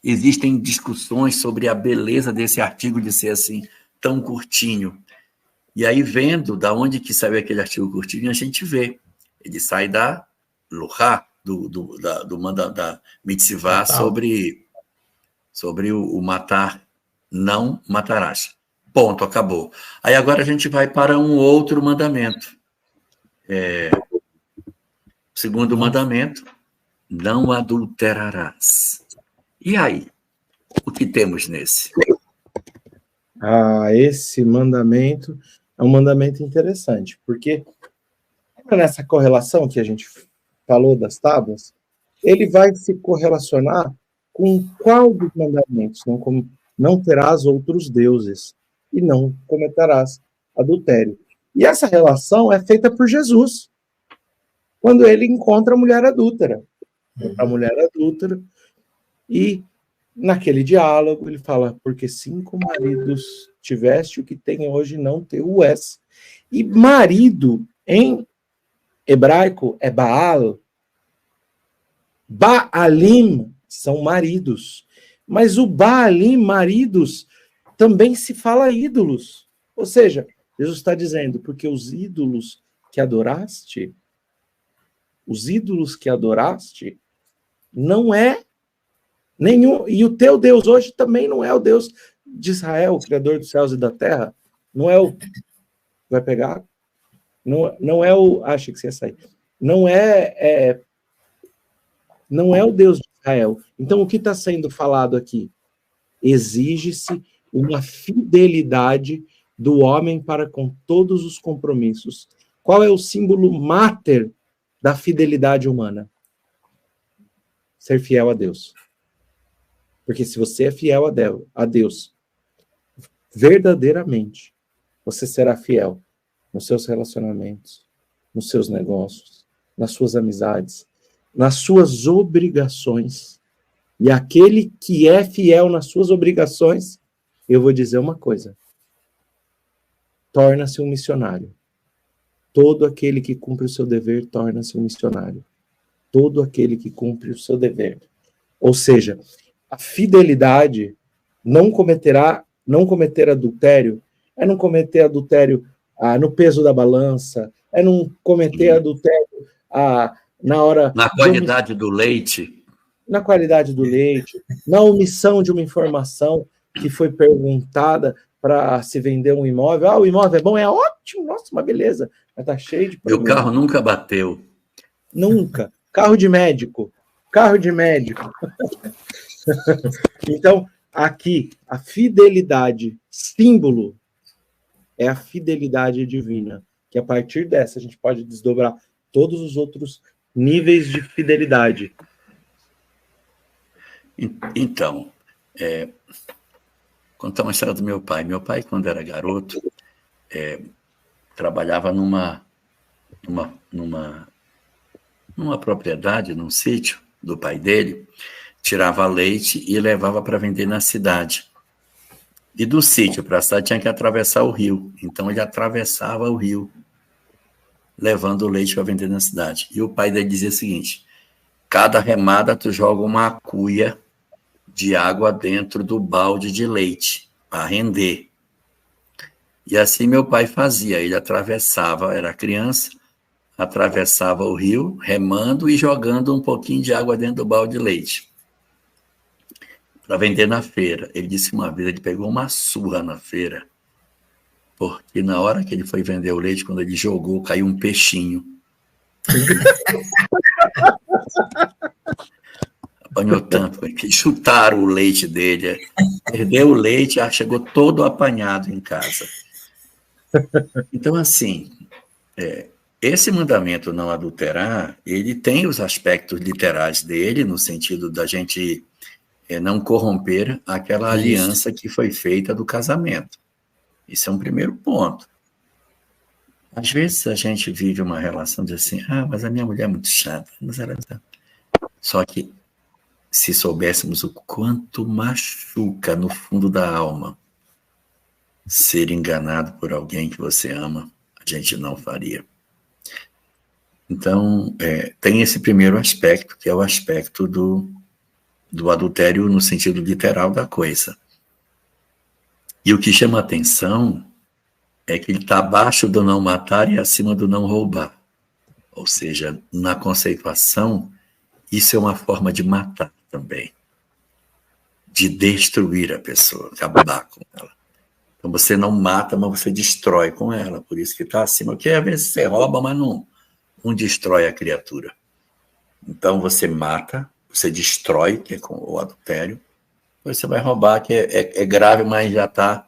existem discussões sobre a beleza desse artigo de ser assim, tão curtinho. E aí, vendo da onde que saiu aquele artigo curtinho, a gente vê. Ele sai da Lohá, da Mitzvah, sobre o matar, não matarás. Ponto, acabou. Aí agora a gente vai para um outro mandamento. Segundo mandamento, não adulterarás. E aí? O que temos nesse? Esse mandamento é um mandamento interessante, porque nessa correlação que a gente falou das tábuas, ele vai se correlacionar com qual dos mandamentos? Não terás outros deuses e não cometerás adultério. E essa relação é feita por Jesus, quando ele encontra a mulher adúltera. A mulher adúltera, e naquele diálogo ele fala, porque 5 maridos tiveste, o que tem hoje não teu és. E marido, em hebraico, é Baal. Baalim são maridos. Mas o Baalim, maridos, também se fala ídolos. Ou seja, Jesus está dizendo, porque os ídolos que adoraste não é nenhum, e o teu Deus hoje também não é o Deus de Israel, o Criador dos céus e da terra, não é o, vai pegar? Não é o, achei que você ia sair, não é o Deus de Israel. Então, o que está sendo falado aqui? Exige-se uma fidelidade do homem para com todos os compromissos. Qual é o símbolo máter da fidelidade humana? Ser fiel a Deus. Porque se você é fiel a Deus, verdadeiramente, você será fiel nos seus relacionamentos, nos seus negócios, nas suas amizades, nas suas obrigações. E aquele que é fiel nas suas obrigações, eu vou dizer uma coisa, torna-se um missionário. Todo aquele que cumpre o seu dever torna-se um missionário. Todo aquele que cumpre o seu dever. Ou seja, a fidelidade, não cometer adultério, é não cometer adultério no peso da balança, é não cometer adultério na hora... Na qualidade do leite. Na qualidade do leite, na omissão de uma informação que foi perguntada para se vender um imóvel. O imóvel é bom, é ótimo, nossa, uma beleza, mas está cheio de problema. Meu carro nunca bateu. Nunca. Carro de médico. Então, aqui, a fidelidade, símbolo, é a fidelidade divina, que a partir dessa a gente pode desdobrar todos os outros níveis de fidelidade. Então, contar uma história do meu pai. Meu pai, quando era garoto, trabalhava numa propriedade, num sítio do pai dele, tirava leite e levava para vender na cidade. E do sítio para a cidade tinha que atravessar o rio. Então ele atravessava o rio, levando o leite para vender na cidade. E o pai dele dizia o seguinte: cada remada tu joga uma cuia de água dentro do balde de leite, para render. E assim meu pai fazia. Ele atravessava, era criança, atravessava o rio, remando e jogando um pouquinho de água dentro do balde de leite, para vender na feira. Ele disse que uma vez ele pegou uma surra na feira, porque na hora que ele foi vender o leite, quando ele jogou, caiu um peixinho. Apanhou tanto, que chutaram o leite dele, perdeu o leite, chegou todo apanhado em casa. Então, assim, esse mandamento não adulterar, ele tem os aspectos literais dele, no sentido da gente não corromper aquela aliança que foi feita do casamento. Isso é um primeiro ponto. Às vezes a gente vive uma relação de assim, mas a minha mulher é muito chata. Só que se soubéssemos o quanto machuca no fundo da alma ser enganado por alguém que você ama, a gente não faria. Então, tem esse primeiro aspecto, que é o aspecto do adultério no sentido literal da coisa. E o que chama atenção é que ele está abaixo do não matar e acima do não roubar. Ou seja, na conceituação, isso é uma forma de matar também, de destruir a pessoa, acabar com ela. Então você não mata, mas você destrói com ela, por isso que está acima, porque às vezes você rouba, mas não destrói a criatura. Então você mata, você destrói, que é com o adultério, depois você vai roubar, que é grave, mas já está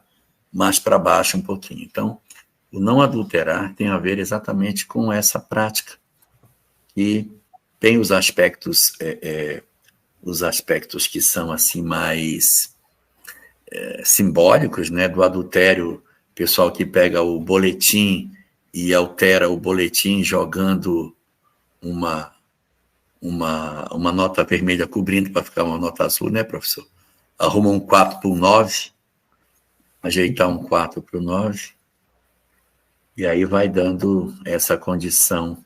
mais para baixo um pouquinho. Então, o não adulterar tem a ver exatamente com essa prática, que tem os aspectos que são assim mais simbólicos, né, do adultério, pessoal que pega o boletim e altera o boletim jogando uma nota vermelha cobrindo para ficar uma nota azul, né, professor? Arruma um 4 para o 9, ajeitar um 4 para o 9, e aí vai dando essa condição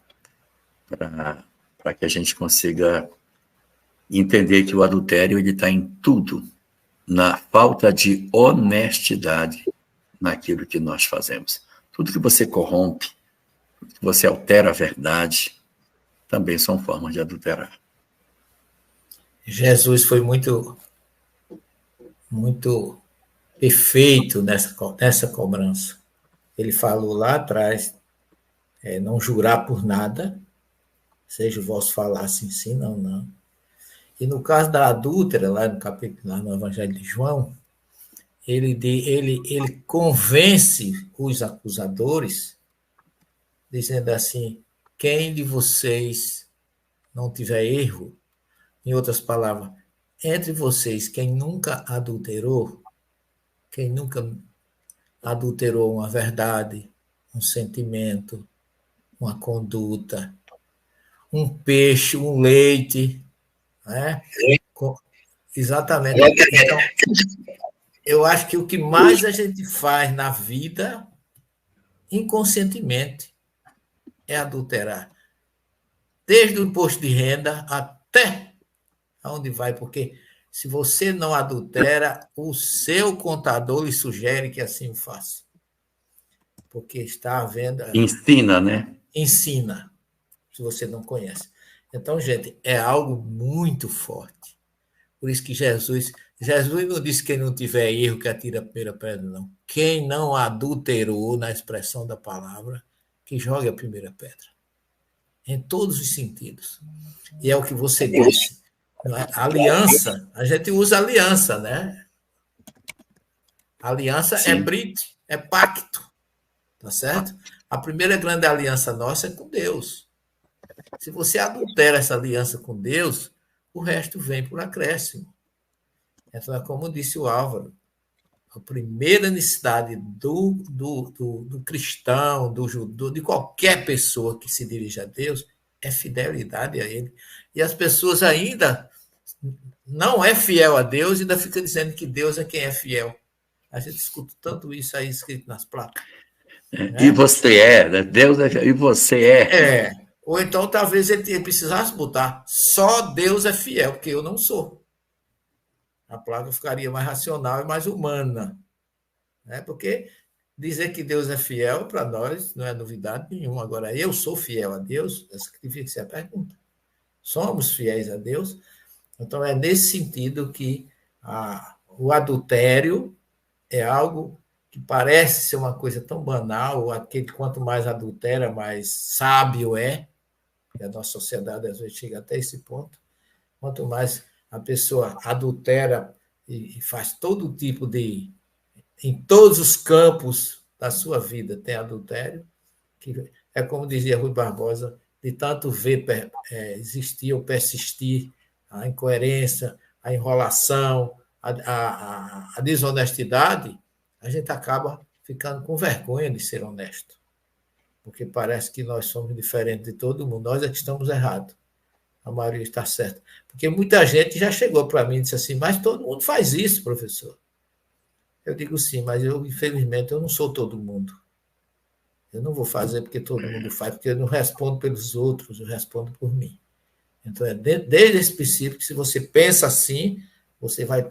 para que a gente consiga entender que o adultério está em tudo, na falta de honestidade naquilo que nós fazemos. Tudo que você corrompe, tudo que você altera a verdade, também são formas de adulterar. Jesus foi muito perfeito nessa cobrança. Ele falou lá atrás, não jurar por nada, seja o vosso falar assim, sim, não, não. E no caso da adúltera, lá no Evangelho de João, ele convence os acusadores, dizendo assim: quem de vocês não tiver erro, em outras palavras, entre vocês, quem nunca adulterou uma verdade, um sentimento, uma conduta, um peixe, um leite, né? Exatamente. Então, eu acho que o que mais a gente faz na vida inconscientemente, é adulterar. Desde o imposto de renda até aonde vai, porque se você não adultera, o seu contador lhe sugere que assim o faça. Porque está havendo... Ensina, né? Ensina, se você não conhece. Então, gente, é algo muito forte. Por isso que Jesus não disse que quem não tiver erro que atira a primeira pedra, não. Quem não adulterou, na expressão da palavra, que jogue a primeira pedra. Em todos os sentidos. E é o que você disse. Não é? Aliança, a gente usa aliança, né? Aliança Sim. é brit, é pacto. Tá certo? A primeira grande aliança nossa é com Deus. Se você adultera essa aliança com Deus, o resto vem por acréscimo. Então, é como disse o Álvaro, a primeira necessidade do cristão, do judeu, de qualquer pessoa que se dirige a Deus, é fidelidade a Ele. E as pessoas ainda não é fiel a Deus e ainda fica dizendo que Deus é quem é fiel. A gente escuta tanto isso aí escrito nas placas. Né? E você é, né? Deus é, e você é. Ou então talvez ele precisasse botar só Deus é fiel, porque eu não sou. A placa ficaria mais racional e mais humana. Né? Porque dizer que Deus é fiel, para nós, não é novidade nenhuma. Agora, eu sou fiel a Deus? Essa que devia ser a pergunta. Somos fiéis a Deus? Então, é nesse sentido que o adultério é algo que parece ser uma coisa tão banal, aquele quanto mais adultera, mais sábio é, e a nossa sociedade às vezes chega até esse ponto, quanto mais a pessoa adultera e faz todo tipo de... Em todos os campos da sua vida tem adultério, que é como dizia Rui Barbosa, de tanto ver existir ou persistir a incoerência, a enrolação, a desonestidade, a gente acaba ficando com vergonha de ser honesto. Porque parece que nós somos diferentes de todo mundo, nós é que estamos errados. A maioria está certa. Porque muita gente já chegou para mim e disse assim, mas todo mundo faz isso, professor. Eu digo sim, mas infelizmente, eu não sou todo mundo. Eu não vou fazer porque todo mundo faz, porque eu não respondo pelos outros, eu respondo por mim. Então, é desde esse princípio que se você pensa assim, você vai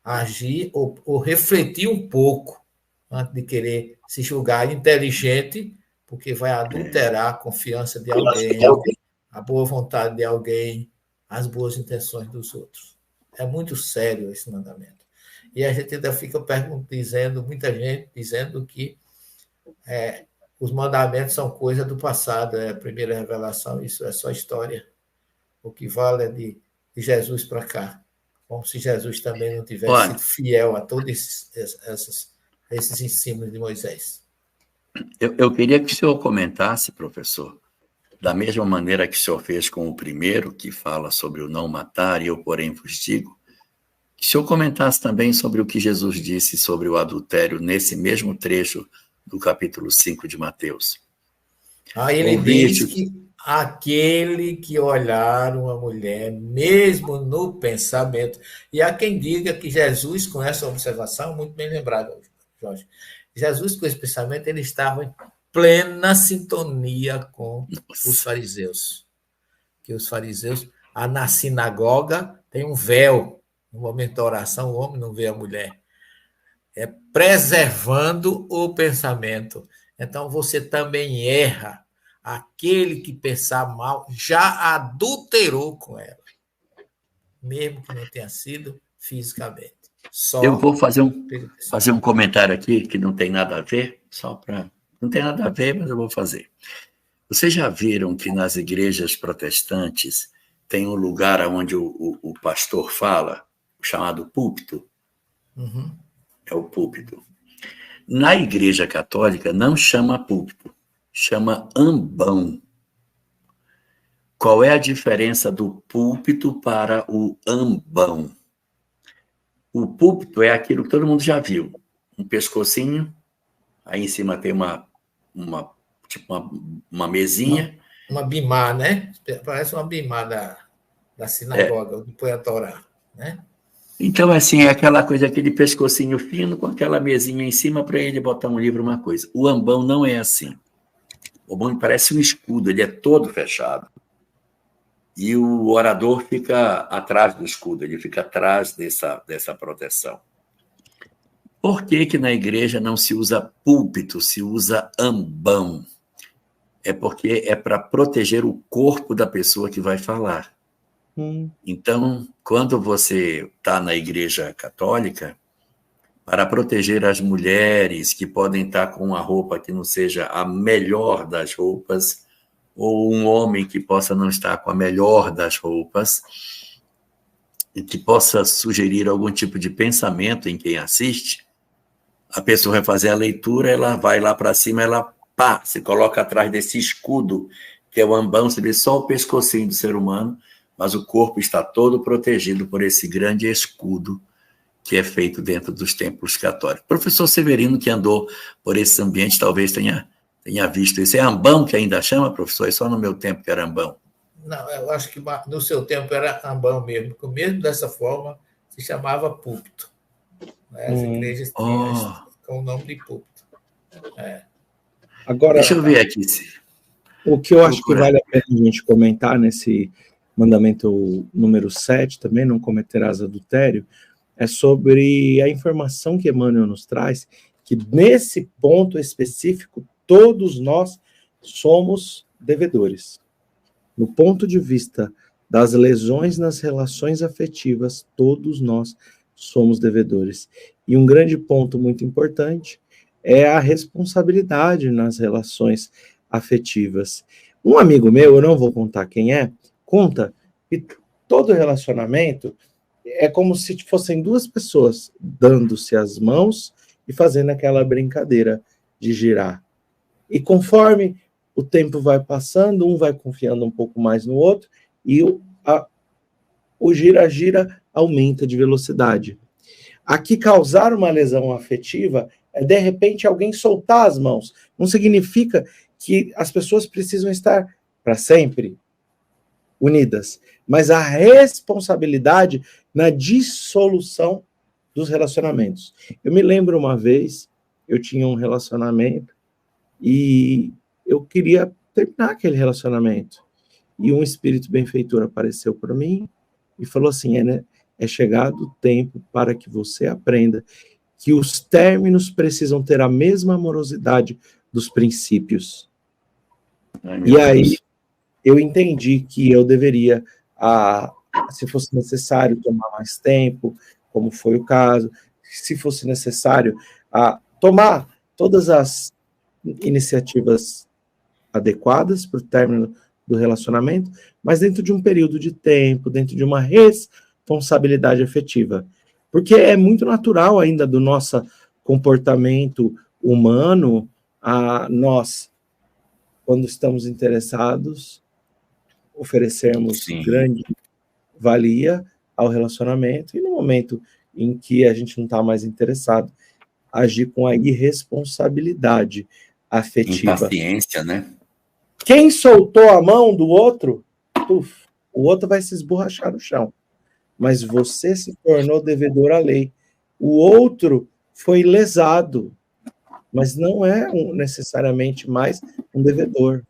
agir ou refletir um pouco antes de querer se julgar inteligente, porque vai adulterar a confiança de alguém, a boa vontade de alguém, as boas intenções dos outros. É muito sério esse mandamento. E a gente ainda fica dizendo, muita gente dizendo que os mandamentos são coisa do passado, é a primeira revelação, isso é só história. O que vale é de Jesus para cá. Como se Jesus também não tivesse sido fiel a todos esses ensinos de Moisés. Eu queria que o senhor comentasse, professor, da mesma maneira que o senhor fez com o primeiro, que fala sobre o não matar, e eu, porém, vos digo, que o senhor comentasse também sobre o que Jesus disse sobre o adultério nesse mesmo trecho do capítulo 5 de Mateus. Ele diz que aquele que olhar uma mulher, mesmo no pensamento, e há quem diga que Jesus, com essa observação, muito bem lembrado, Jorge, Jesus, com esse pensamento, ele estava em plena sintonia com os fariseus. Que os fariseus, na sinagoga, tem um véu. No momento da oração, o homem não vê a mulher. É preservando o pensamento. Então, você também erra. Aquele que pensar mal já adulterou com ela, mesmo que não tenha sido fisicamente. Eu vou fazer um comentário aqui que não tem nada a ver, não tem nada a ver, mas eu vou fazer. Vocês já viram que nas igrejas protestantes tem um lugar onde o pastor fala, chamado púlpito? Uhum. É o púlpito. Na igreja católica não chama púlpito, chama ambão. Qual é a diferença do púlpito para o ambão? O púlpito é aquilo que todo mundo já viu. Um pescocinho, aí em cima tem uma mesinha. Uma bimá, né? Parece uma bimá da sinagoga, onde põe a Torá, né? Então, assim, é aquela coisa, aquele pescocinho fino com aquela mesinha em cima para ele botar um livro, uma coisa. O ambão não é assim. O ambão parece um escudo, ele é todo fechado. E o orador fica atrás do escudo, ele fica atrás dessa proteção. Por que que na igreja não se usa púlpito, se usa ambão? É porque é para proteger o corpo da pessoa que vai falar. Então, quando você está na igreja católica, para proteger as mulheres que podem estar com uma roupa que não seja a melhor das roupas, ou um homem que possa não estar com a melhor das roupas, e que possa sugerir algum tipo de pensamento em quem assiste, a pessoa vai fazer a leitura, ela vai lá para cima, ela se coloca atrás desse escudo, que é o ambão, você vê só o pescocinho do ser humano, mas o corpo está todo protegido por esse grande escudo que é feito dentro dos templos católicos. O professor Severino, que andou por esse ambiente, talvez tenha visto isso. É ambão que ainda chama, professor? É só no meu tempo que era ambão. Não, eu acho que no seu tempo era ambão mesmo, porque mesmo dessa forma se chamava púlpito. Né? As igrejas tinham com o nome de púlpito. Agora, deixa eu ver aqui. O que eu acho que vale a pena a gente comentar nesse mandamento número 7, também, não cometerás adultério, é sobre a informação que Emmanuel nos traz, que nesse ponto específico, todos nós somos devedores. No ponto de vista das lesões nas relações afetivas, todos nós somos devedores. E um grande ponto muito importante é a responsabilidade nas relações afetivas. Um amigo meu, eu não vou contar quem é, conta que todo relacionamento é como se fossem duas pessoas dando-se as mãos e fazendo aquela brincadeira de girar. E conforme o tempo vai passando, um vai confiando um pouco mais no outro e o gira-gira aumenta de velocidade. Aqui, causar uma lesão afetiva é, de repente, alguém soltar as mãos. Não significa que as pessoas precisam estar para sempre unidas, mas a responsabilidade na dissolução dos relacionamentos. Eu me lembro uma vez, eu tinha um relacionamento e eu queria terminar aquele relacionamento. E um espírito benfeitor apareceu para mim e falou assim, é chegado o tempo para que você aprenda que os términos precisam ter a mesma amorosidade dos princípios. E aí eu entendi que eu deveria, se fosse necessário, tomar mais tempo, como foi o caso, se fosse necessário, tomar todas as iniciativas adequadas para o término do relacionamento, mas dentro de um período de tempo, dentro de uma responsabilidade afetiva. Porque é muito natural ainda do nosso comportamento humano, nós, quando estamos interessados, oferecermos grande valia ao relacionamento, e no momento em que a gente não está mais interessado, agir com a irresponsabilidade afetiva. Impaciência, né? Quem soltou a mão do outro, o outro vai se esborrachar no chão. Mas você se tornou devedor à lei. O outro foi lesado, mas não é necessariamente mais um devedor.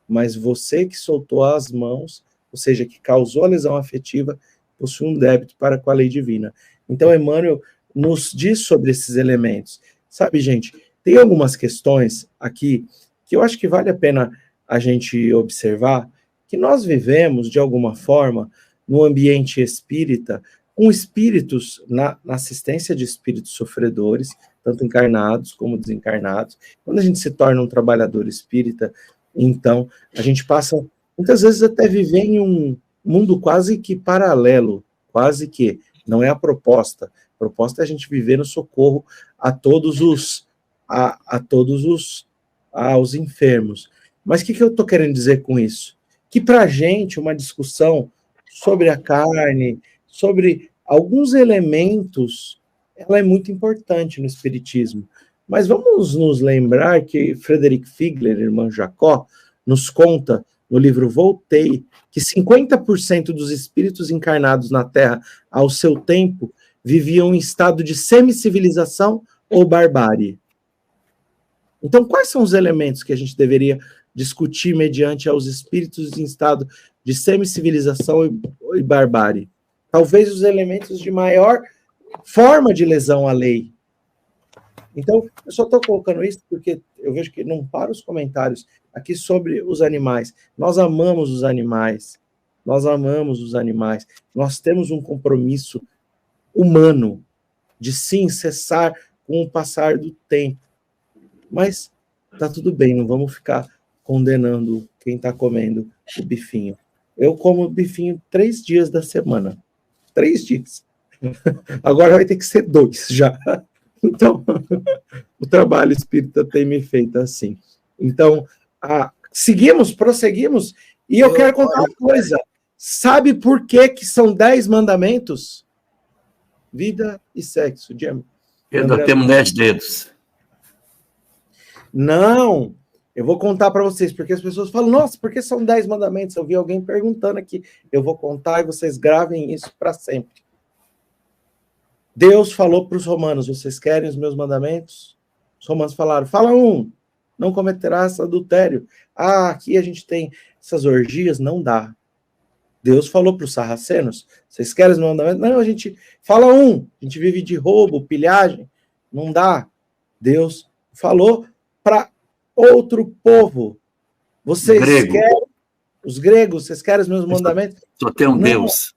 Mas você que soltou as mãos, ou seja, que causou a lesão afetiva, possui um débito para com a lei divina. Então, Emmanuel nos diz sobre esses elementos. Sabe, gente, tem algumas questões aqui que eu acho que vale a pena a gente observar, que nós vivemos, de alguma forma, no ambiente espírita, com espíritos, na assistência de espíritos sofredores, tanto encarnados como desencarnados. Quando a gente se torna um trabalhador espírita, então, a gente passa, muitas vezes, até viver em um mundo quase que paralelo, quase que, não é a proposta. A proposta é a gente viver no socorro a todos os enfermos. Mas o que eu estou querendo dizer com isso? Que para a gente, uma discussão sobre a carne, sobre alguns elementos, ela é muito importante no Espiritismo. Mas vamos nos lembrar que Frederick Figler, irmã Jacó, nos conta no livro Voltei, que 50% dos espíritos encarnados na Terra, ao seu tempo, viviam em estado de semicivilização ou barbárie. Então, quais são os elementos que a gente deveria discutir mediante aos espíritos em estado de semicivilização e barbárie? Talvez os elementos de maior forma de lesão à lei. Então, eu só estou colocando isso porque eu vejo que não para os comentários aqui sobre os animais. Nós amamos os animais. Nós amamos os animais. Nós temos um compromisso humano de sim cessar com o passar do tempo. Mas tá tudo bem, não vamos ficar condenando quem está comendo o bifinho. Eu como bifinho 3 dias da semana. 3 dias. Agora vai ter que ser 2 já. Então, o trabalho espírita tem me feito assim. Então, prosseguimos, e eu quero contar uma coisa. Sabe por que são 10 mandamentos? Vida e sexo. Ainda temos 10 dedos. Não, eu vou contar para vocês, porque as pessoas falam, nossa, por que são 10 mandamentos? Eu vi alguém perguntando aqui. Eu vou contar e vocês gravem isso para sempre. Deus falou para os romanos, vocês querem os meus mandamentos? Os romanos falaram, fala um, não cometerás adultério. Aqui a gente tem essas orgias, não dá. Deus falou para os sarracenos, vocês querem os meus mandamentos? Não, a gente fala um, a gente vive de roubo, pilhagem, não dá. Deus falou para outro povo, vocês querem, os gregos, vocês querem os meus mandamentos? Só tem um Deus.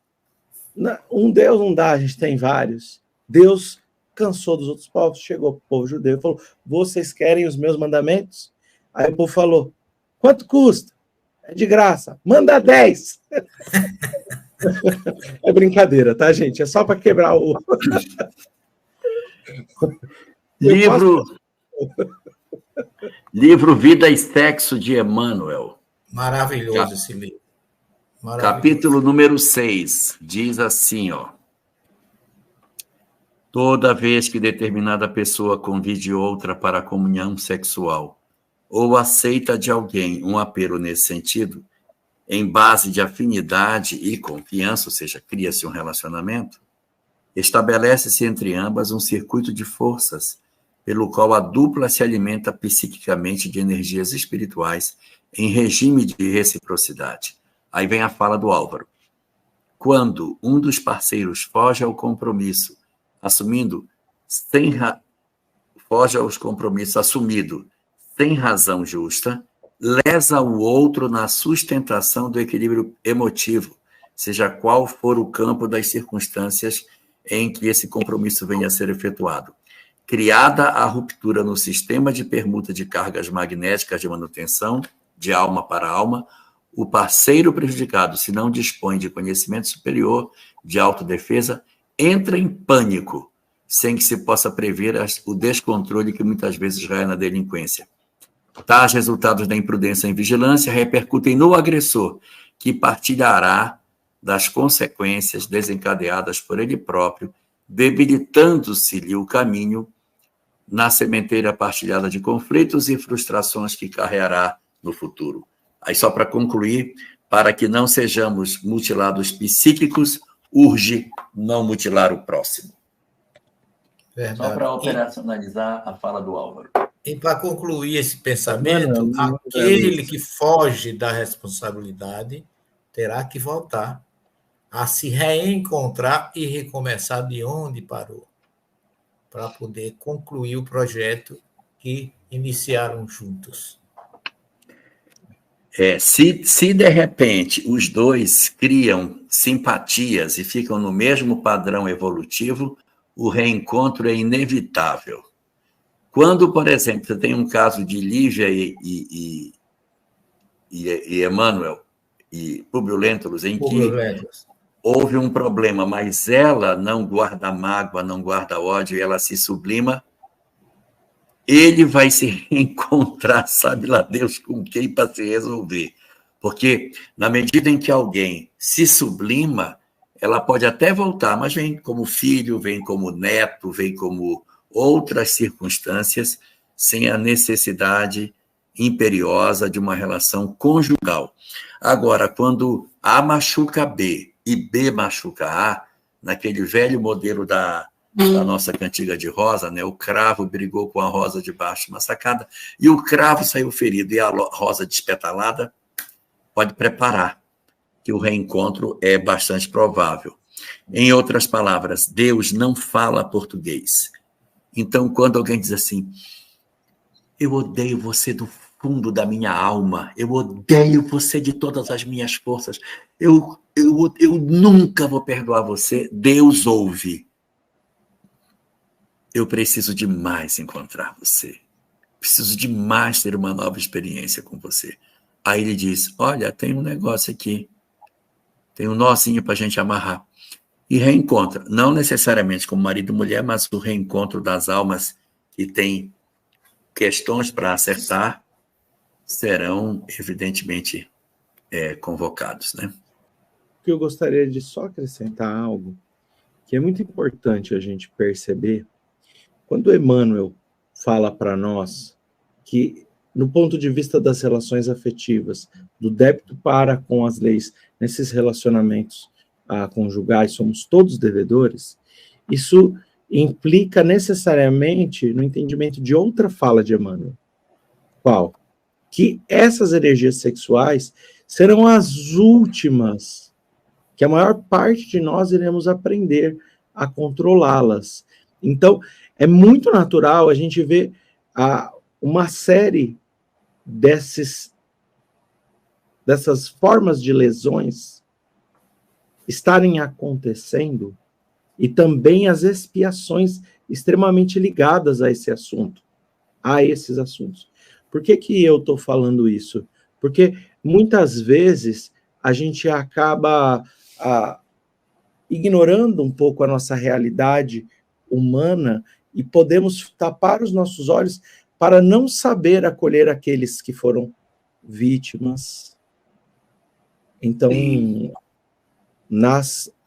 Um Deus não dá, a gente tem vários. Deus cansou dos outros povos, chegou para o povo judeu e falou, vocês querem os meus mandamentos? Aí o povo falou, quanto custa? É de graça, manda 10. É brincadeira, tá, gente? É só para quebrar o... Livro Vida e Sexo, de Emmanuel. Maravilhoso esse livro. Capítulo número 6, diz assim, ó. Toda vez que determinada pessoa convide outra para a comunhão sexual, ou aceita de alguém um apelo nesse sentido, em base de afinidade e confiança, ou seja, cria-se um relacionamento, estabelece-se entre ambas um circuito de forças, pelo qual a dupla se alimenta psiquicamente de energias espirituais em regime de reciprocidade. Aí vem a fala do Álvaro. Quando um dos parceiros foge ao compromisso, assumido sem razão justa, lesa o outro na sustentação do equilíbrio emotivo, seja qual for o campo das circunstâncias em que esse compromisso venha a ser efetuado. Criada a ruptura no sistema de permuta de cargas magnéticas de manutenção, de alma para alma, o parceiro prejudicado, se não dispõe de conhecimento superior, de autodefesa, entra em pânico, sem que se possa prever o descontrole que muitas vezes raia na delinquência. Tais resultados da imprudência e vigilância repercutem no agressor, que partilhará das consequências desencadeadas por ele próprio, debilitando-se-lhe o caminho na sementeira partilhada de conflitos e frustrações que carregará no futuro. Aí, só para concluir, para que não sejamos mutilados psíquicos, urge não mutilar o próximo. Verdade. Só para operacionalizar a fala do Álvaro. E para concluir esse pensamento, aquele que foge da responsabilidade terá que voltar a se reencontrar e recomeçar de onde parou, para poder concluir o projeto que iniciaram juntos. Se de repente os dois criam simpatias e ficam no mesmo padrão evolutivo, o reencontro é inevitável. Quando, por exemplo, você tem um caso de Lívia e Emmanuel e Públio Lentulus, em que houve um problema, mas ela não guarda mágoa, não guarda ódio, e ela se sublima, ele vai se reencontrar, sabe lá Deus com quem, para se resolver. Porque, na medida em que alguém se sublima, ela pode até voltar, mas vem como filho, vem como neto, vem como outras circunstâncias, sem a necessidade imperiosa de uma relação conjugal. Agora, quando A machuca B e B machuca A, naquele velho modelo da nossa cantiga de rosa, né? O cravo brigou com a rosa debaixo de uma sacada e o cravo saiu ferido e a rosa despetalada, pode preparar, que o reencontro é bastante provável. Em outras palavras, Deus não fala português. Então, quando alguém diz assim, eu odeio você do fundo da minha alma, eu odeio você de todas as minhas forças, eu nunca vou perdoar você, Deus ouve. Eu preciso demais encontrar você. Preciso demais ter uma nova experiência com você. Aí ele diz, olha, tem um negócio aqui, tem um nozinho para a gente amarrar. E reencontra, não necessariamente como marido e mulher, mas o reencontro das almas que têm questões para acertar serão, evidentemente, convocados, né? Que eu gostaria de só acrescentar algo que é muito importante a gente perceber. Quando Emmanuel fala para nós que, no ponto de vista das relações afetivas, do débito para com as leis, nesses relacionamentos conjugais, somos todos devedores, isso implica necessariamente no entendimento de outra fala de Emmanuel. Qual? Que essas energias sexuais serão as últimas, que a maior parte de nós iremos aprender a controlá-las. Então, é muito natural a gente ver uma série dessas formas de lesões estarem acontecendo e também as expiações extremamente ligadas a esse assunto, a esses assuntos. Por que eu estou falando isso? Porque muitas vezes a gente acaba ignorando um pouco a nossa realidade humana e podemos tapar os nossos olhos para não saber acolher aqueles que foram vítimas. Então,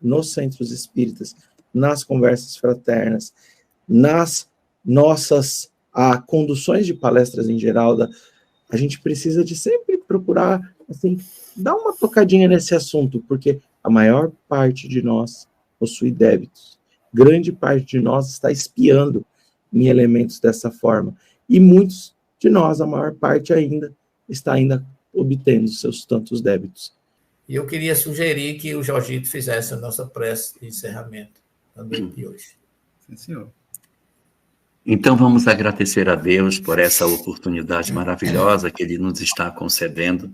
nos centros espíritas, nas conversas fraternas, nas nossas conduções de palestras em geral, a gente precisa de sempre procurar assim, dar uma tocadinha nesse assunto, porque a maior parte de nós possui débitos. Grande parte de nós está espiando em elementos dessa forma. E muitos de nós, a maior parte está ainda obtendo seus tantos débitos. E eu queria sugerir que o Jorgito fizesse a nossa prece de encerramento da noite de hoje. Sim, senhor. Então vamos agradecer a Deus por essa oportunidade maravilhosa que Ele nos está concedendo,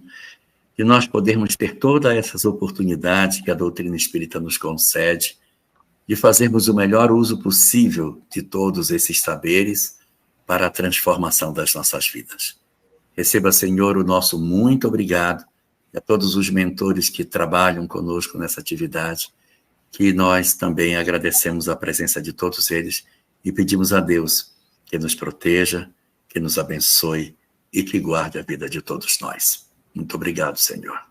de nós podermos ter todas essas oportunidades que a doutrina espírita nos concede, de fazermos o melhor uso possível de todos esses saberes para a transformação das nossas vidas. Receba, Senhor, o nosso muito obrigado, e a todos os mentores que trabalham conosco nessa atividade, que nós também agradecemos a presença de todos eles e pedimos a Deus que nos proteja, que nos abençoe e que guarde a vida de todos nós. Muito obrigado, Senhor.